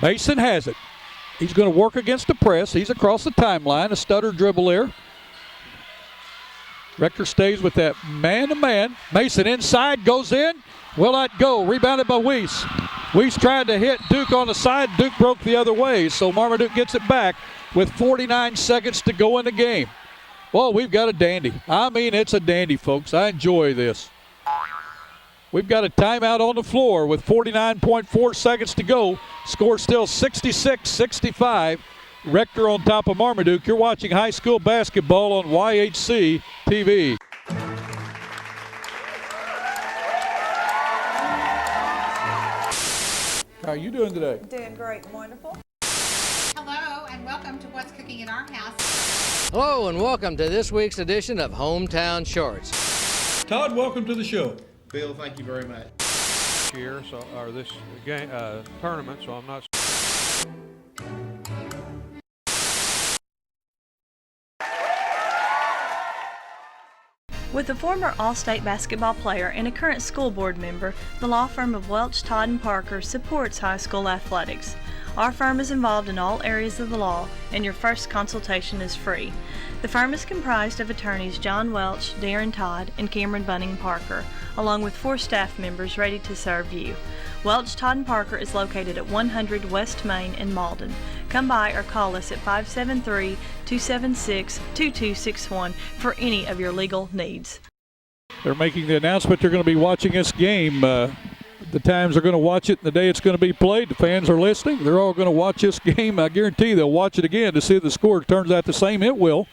Mason has it. He's going to work against the press. He's across the timeline. A stutter dribble there. Rector stays with that man-to-man. Mason inside, goes in. Will not go. Rebounded by Weiss. Weiss tried to hit Duke on the side. Duke broke the other way, so Marmaduke gets it back with 49 seconds to go in the game. Well, we've got a dandy. I mean, it's a dandy, folks. I enjoy this. We've got a timeout on the floor with 49.4 seconds to go. Score still 66-65. Rector on top of Marmaduke. You're watching high school basketball on YHC TV. How are you doing today? Doing great, wonderful. Hello, and welcome to What's Cooking in Our House. Hello, and welcome to this week's edition of Hometown Shorts. Todd, welcome to the show. Bill, thank you very much. Year, so or this game tournament, so I'm not. With a former All-State basketball player and a current school board member, the law firm of Welch, Todd & Parker supports high school athletics. Our firm is involved in all areas of the law, and your first consultation is free. The firm is comprised of attorneys John Welch, Darren Todd, and Cameron Bunning Parker, along with 4 staff members ready to serve you. Welch, Todd & Parker is located at 100 West Main in Malden. Come by or call us at 573-276-2261 for any of your legal needs. They're making the announcement they're going to be watching this game. The times they're going to watch it and the day it's going to be played. The fans are listening. They're all going to watch this game. I guarantee you they'll watch it again to see if the score turns out the same. It will.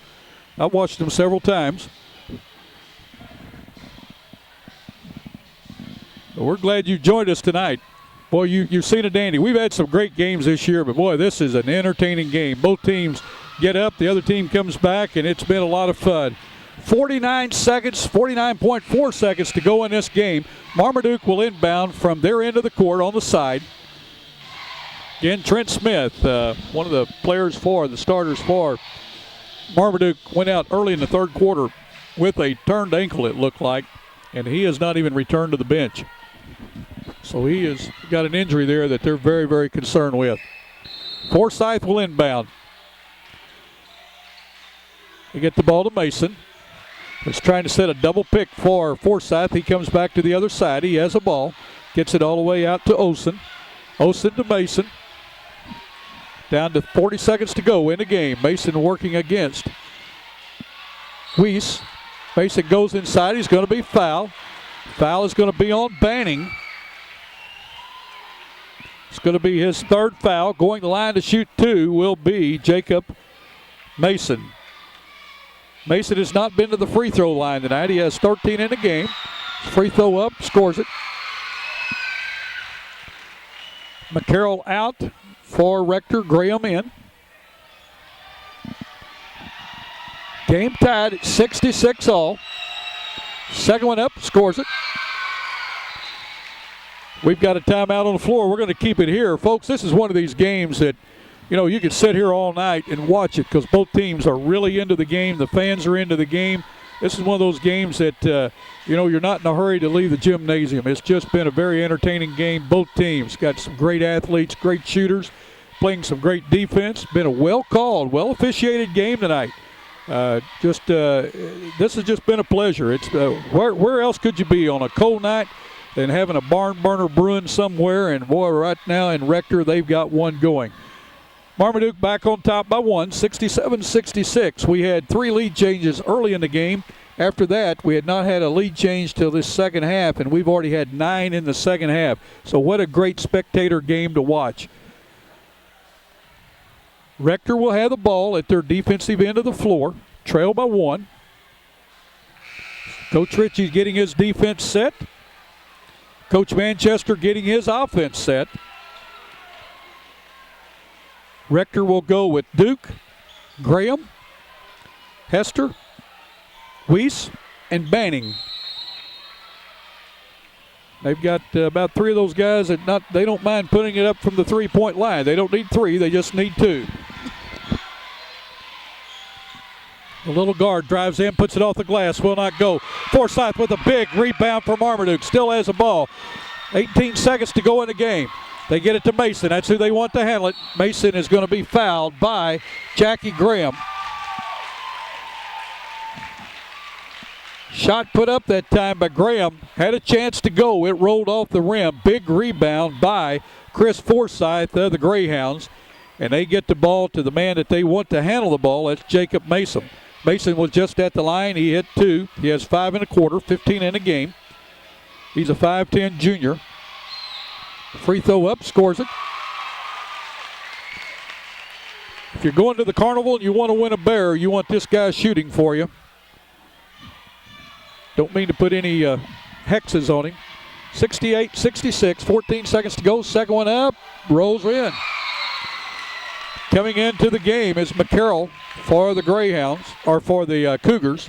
I've watched them several times. But we're glad you joined us tonight. Boy, you've seen a dandy. We've had some great games this year, but boy, this is an entertaining game. Both teams get up, the other team comes back, and it's been a lot of fun. 49.4 seconds to go in this game. Marmaduke will inbound from their end of the court on the side. Again, Trent Smith, one of the players for, the starters for Marmaduke, went out early in the third quarter with a turned ankle, it looked like, and he has not even returned to the bench. So he has got an injury there that they're very, very concerned with. Forsyth will inbound. They get the ball to Mason. He's trying to set a double pick for Forsyth. He comes back to the other side. He has a ball. Gets it all the way out to Olsen. Olsen to Mason. Down to 40 seconds to go in the game. Mason working against Weiss. Mason goes inside. He's going to be fouled. Foul is going to be on Banning. It's going to be his third foul. Going the line to shoot 2 will be Jacob Mason. Mason has not been to the free throw line tonight. He has 13 in the game. Free throw up, scores it. McCarroll out for Rector, Graham in. Game tied at 66 all. Second one up, scores it. We've got a timeout on the floor. We're going to keep it here. Folks, this is one of these games that, you know, you could sit here all night and watch it because both teams are really into the game. The fans are into the game. This is one of those games that, you know, you're not in a hurry to leave the gymnasium. It's just been a very entertaining game. Both teams got some great athletes, great shooters, playing some great defense. Been a well-called, well-officiated game tonight. This has just been a pleasure. It's where else could you be on a cold night than having a barn burner brewing somewhere? And boy, right now in Rector, they've got one going. Marmaduke back on top by 1, 67-66. We had 3 lead changes early in the game. After that, we had not had a lead change till this second half, and we've already had 9 in the second half. So what a great spectator game to watch. Rector will have the ball at their defensive end of the floor, trail by 1. Coach Ritchie's getting his defense set. Coach Manchester getting his offense set. Rector will go with Duke, Graham, Hester, Weiss, and Banning. They've got about 3 of those guys that they don't mind putting it up from the three-point line. They don't need 3, they just need 2. The little guard drives in, puts it off the glass, will not go. Forsyth with a big rebound for Marmaduke, still has the ball. 18 seconds to go in the game. They get it to Mason. That's who they want to handle it. Mason is going to be fouled by Jackie Graham. Shot put up that time by Graham. Had a chance to go. It rolled off the rim. Big rebound by Chris Forsyth of the Greyhounds. And they get the ball to the man that they want to handle the ball. That's Jacob Mason. Mason was just at the line. He hit 2. He has 5 and a quarter, 15 in a game. He's a 5'10 junior. Free throw up, scores it. If you're going to the carnival and you want to win a bear, you want this guy shooting for you. Don't mean to put any hexes on him. 68-66, 14 seconds to go. Second one up, rolls in. Coming into the game is McCarroll for the Greyhounds, or for the Cougars.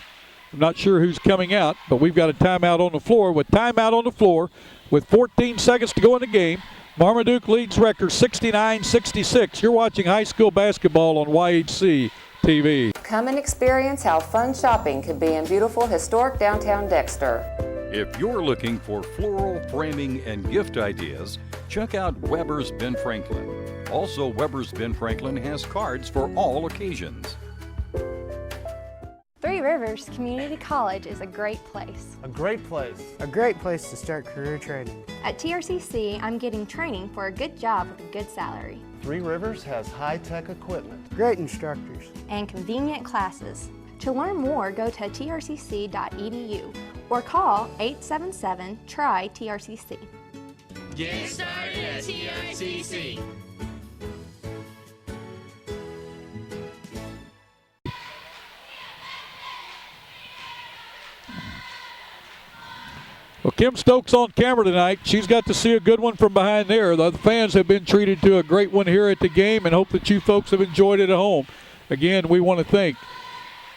I'm not sure who's coming out, but we've got a timeout on the floor. With timeout on the floor, with 14 seconds to go in the game, Marmaduke leads Rector 69-66. You're watching high school basketball on YHC TV. Come and experience how fun shopping can be in beautiful historic downtown Dexter. If you're looking for floral, framing, and gift ideas, check out Weber's Ben Franklin. Also, Weber's Ben Franklin has cards for all occasions. Three Rivers Community College is a great place. A great place. A great place to start career training. At TRCC, I'm getting training for a good job with a good salary. Three Rivers has high-tech equipment. Great instructors. And convenient classes. To learn more, go to trcc.edu or call 877-TRY-TRCC. Get started at TRCC. Well, Kim Stokes on camera tonight. She's got to see a good one from behind there. The fans have been treated to a great one here at the game, and hope that you folks have enjoyed it at home. Again, we want to thank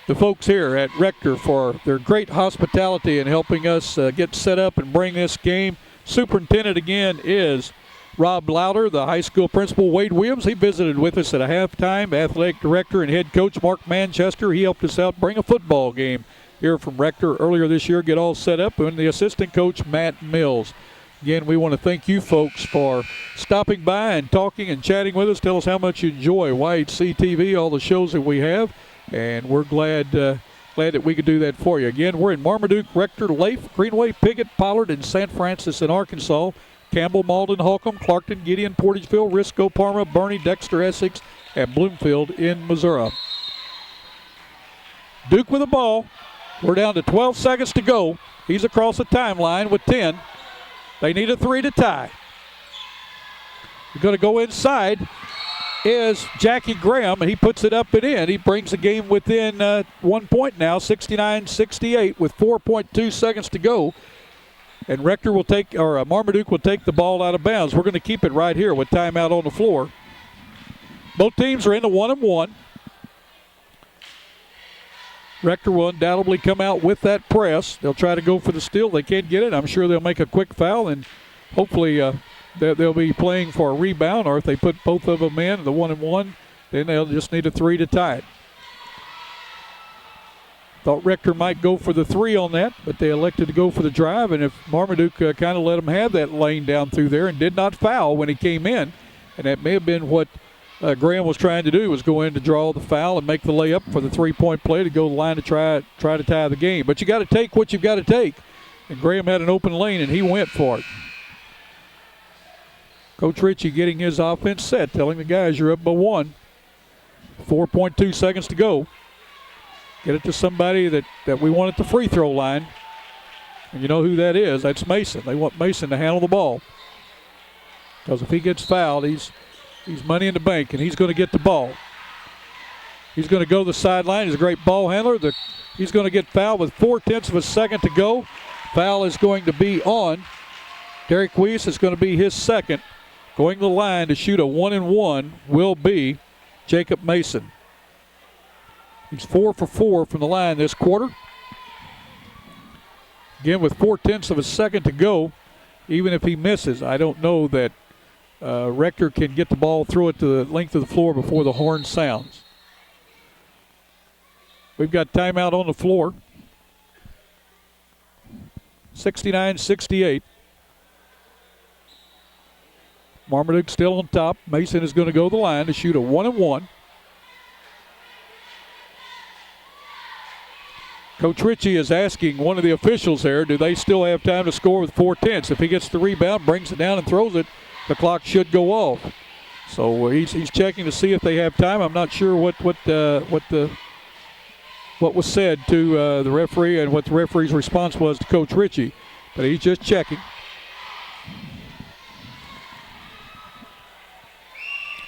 the folks here at Rector for their great hospitality and helping us get set up and bring this game. Superintendent again is Rob Louder, the high school principal Wade Williams. He visited with us at a halftime. Athletic director and head coach Mark Manchester. He helped us out bring a football game here from Rector earlier this year, get all set up, and the assistant coach Matt Mills. Again, we want to thank you folks for stopping by and talking and chatting with us. Tell us how much you enjoy YHC TV, all the shows that we have, and we're glad that we could do that for you. Again, we're in Marmaduke, Rector, Leif, Greenway, Piggott, Pollard, and St. Francis in Arkansas. Campbell, Malden, Holcomb, Clarkton, Gideon, Portageville, Risco, Parma, Bernie, Dexter, Essex, and Bloomfield in Missouri. Duke with the ball. We're down to 12 seconds to go. He's across the timeline with 10. They need a 3 to tie. We're going to go inside is Jackie Graham. He puts it up and in. He brings the game within 1 point now, 69-68 with 4.2 seconds to go. And Rector will take, or Marmaduke will take the ball out of bounds. We're going to keep it right here with timeout on the floor. Both teams are in the 1-1. Rector will undoubtedly come out with that press. They'll try to go for the steal. They can't get it. I'm sure they'll make a quick foul, and hopefully they'll be playing for a rebound, or if they put both of them in, the 1-1, then they'll just need a 3 to tie it. Thought Rector might go for the 3 on that, but they elected to go for the drive, and if Marmaduke kind of let them have that lane down through there and did not foul when he came in, and that may have been what Graham was trying to do, was go in to draw the foul and make the layup for the 3-point play to go to the line to try to tie the game. But you got to take what you've got to take. And Graham had an open lane, and he went for it. Coach Ritchie getting his offense set, telling the guys you're up by 1. 4.2 seconds to go. Get it to somebody that we want at the free throw line. And you know who that is. That's Mason. They want Mason to handle the ball. Because if he gets fouled, he's money in the bank, and he's going to get the ball. He's going to go to the sideline. He's a great ball handler. He's going to get fouled with 0.4 of a second to go. Foul is going to be on Derek Weiss. It's going to be his second. Going to the line to shoot a 1-and-1 will be Jacob Mason. He's 4 for 4 from the line this quarter. Again, with 0.4 of a second to go, even if he misses, I don't know that Rector can get the ball, throw it to the length of the floor before the horn sounds. We've got timeout on the floor. 69-68. Marmaduke still on top. Mason is going to go to the line to shoot a 1-and-1. Coach Ritchie is asking one of the officials there, do they still have time to score with 4:10? If he gets the rebound, brings it down and throws it, the clock should go off. So he's checking to see if they have time. I'm not sure what was said to the referee and what the referee's response was to Coach Ritchie, but he's just checking.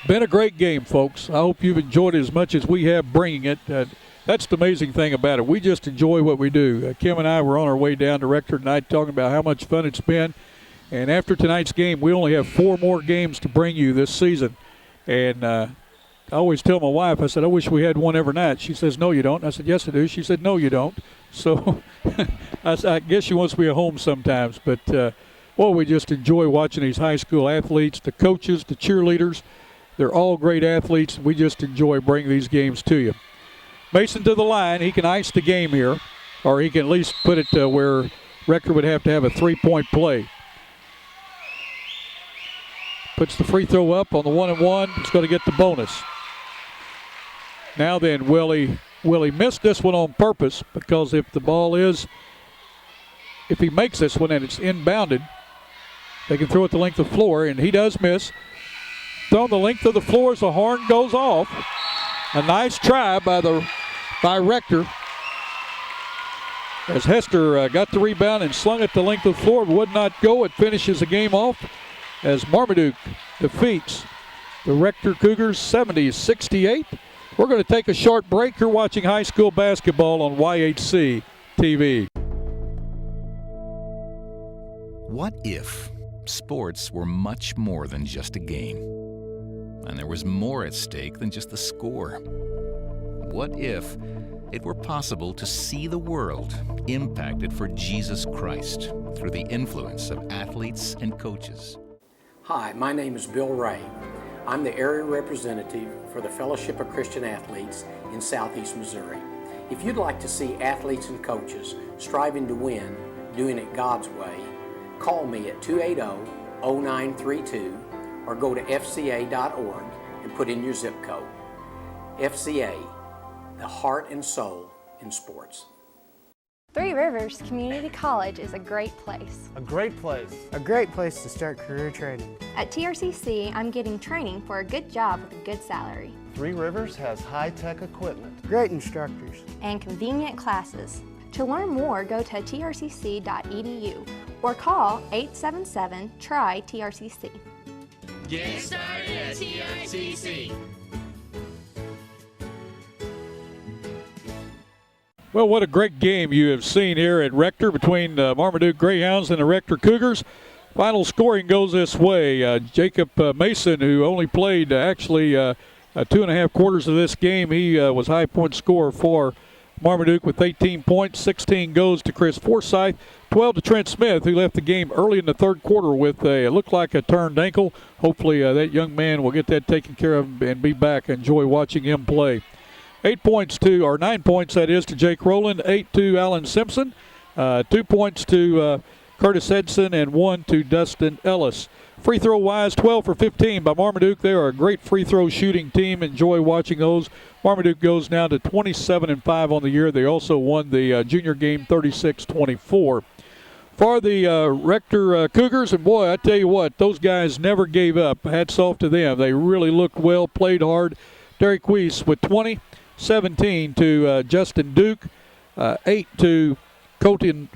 Been a great game, folks. I hope you've enjoyed it as much as we have bringing it. That's the amazing thing about it. We just enjoy what we do. Kim and I were on our way down to Rector tonight talking about how much fun it's been. And after tonight's game, we only have 4 more games to bring you this season. And I always tell my wife, I said, I wish we had one every night. She says, no, you don't. I said, yes, I do. She said, no, you don't. So I guess she wants me at home sometimes. But, boy, we just enjoy watching these high school athletes, the coaches, the cheerleaders. They're all great athletes. We just enjoy bringing these games to you. Mason to the line. He can ice the game here, or he can at least put it where Rector would have to have a three-point play. Puts the free throw up on the 1-and-1. He's going to get the bonus. Now then, will he miss this one on purpose? Because if he makes this one and it's inbounded, they can throw it the length of the floor, and he does miss. Thrown the length of the floor as the horn goes off. A nice try by Rector. As Hester got the rebound and slung it the length of the floor, would not go. It finishes the game off as Marmaduke defeats the Rector Cougars 70-68. We're going to take a short break. You're watching high school basketball on YHC TV. What if sports were much more than just a game? And there was more at stake than just the score? What if it were possible to see the world impacted for Jesus Christ through the influence of athletes and coaches? Hi, my name is Bill Ray. I'm the area representative for the Fellowship of Christian Athletes in Southeast Missouri. If you'd like to see athletes and coaches striving to win, doing it God's way, call me at 280-0932 or go to fca.org and put in your zip code. FCA, the heart and soul in sports. Three Rivers Community College is a great place. A great place. A great place to start career training. At TRCC, I'm getting training for a good job with a good salary. Three Rivers has high-tech equipment. Great instructors. And convenient classes. To learn more, go to trcc.edu or call 877-TRY-TRCC. Get started at TRCC. Well, what a great game you have seen here at Rector between Marmaduke Greyhounds and the Rector Cougars. Final scoring goes this way. Jacob Mason, who only played 2.5 quarters of this game, he was high point scorer for Marmaduke with 18 points. 16 goes to Chris Forsyth. 12 to Trent Smith, who left the game early in the third quarter with it looked like a turned ankle. Hopefully that young man will get that taken care of and be back. Enjoy watching him play. 9 points that is, to Jake Rowland, 8 to Alan Simpson, 2 points to Curtis Edson, and 1 to Dustin Ellis. Free throw wise, 12 for 15 by Marmaduke. They are a great free throw shooting team. Enjoy watching those. Marmaduke goes now to 27-5 on the year. They also won the junior game 36-24. For the Rector Cougars, and boy, I tell you what, those guys never gave up. Hats off to them. They really looked well, played hard. Derek Weiss with 20. 17 to Justin Duke, 8 to Cody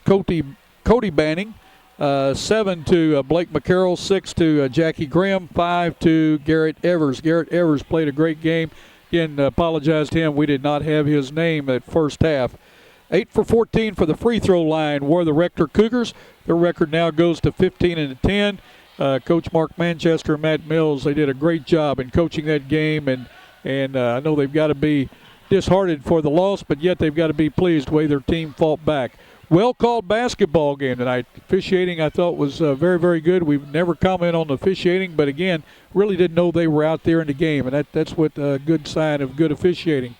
Banning, 7 to Blake McCarroll, 6 to Jackie Graham, 5 to Garrett Evers. Garrett Evers played a great game. Again, apologize to him. We did not have his name at first half. 8 for 14 for the free throw line were the Rector Cougars. Their record now goes to 15-10. Coach Mark Manchester and Matt Mills, they did a great job in coaching that game, and I know they've got to be disheartened for the loss, but yet they've got to be pleased the way their team fought back. Well-called basketball game tonight. Officiating, I thought, was very, very good. We've never commented on the officiating, but again, really didn't know they were out there in the game, and that's what a good sign of good officiating.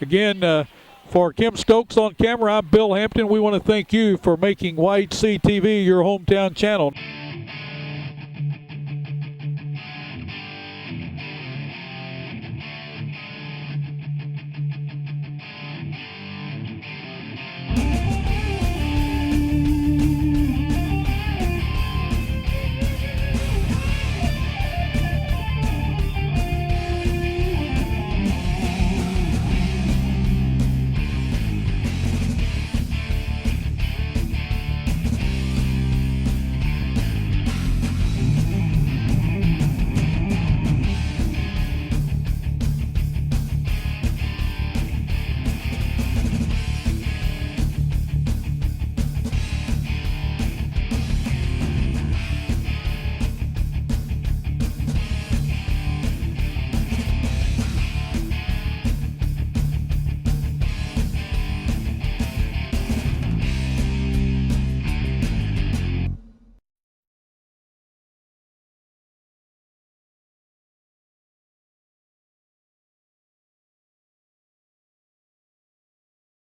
Again, for Kim Stokes on camera, I'm Bill Hampton. We want to thank you for making YHC TV your hometown channel.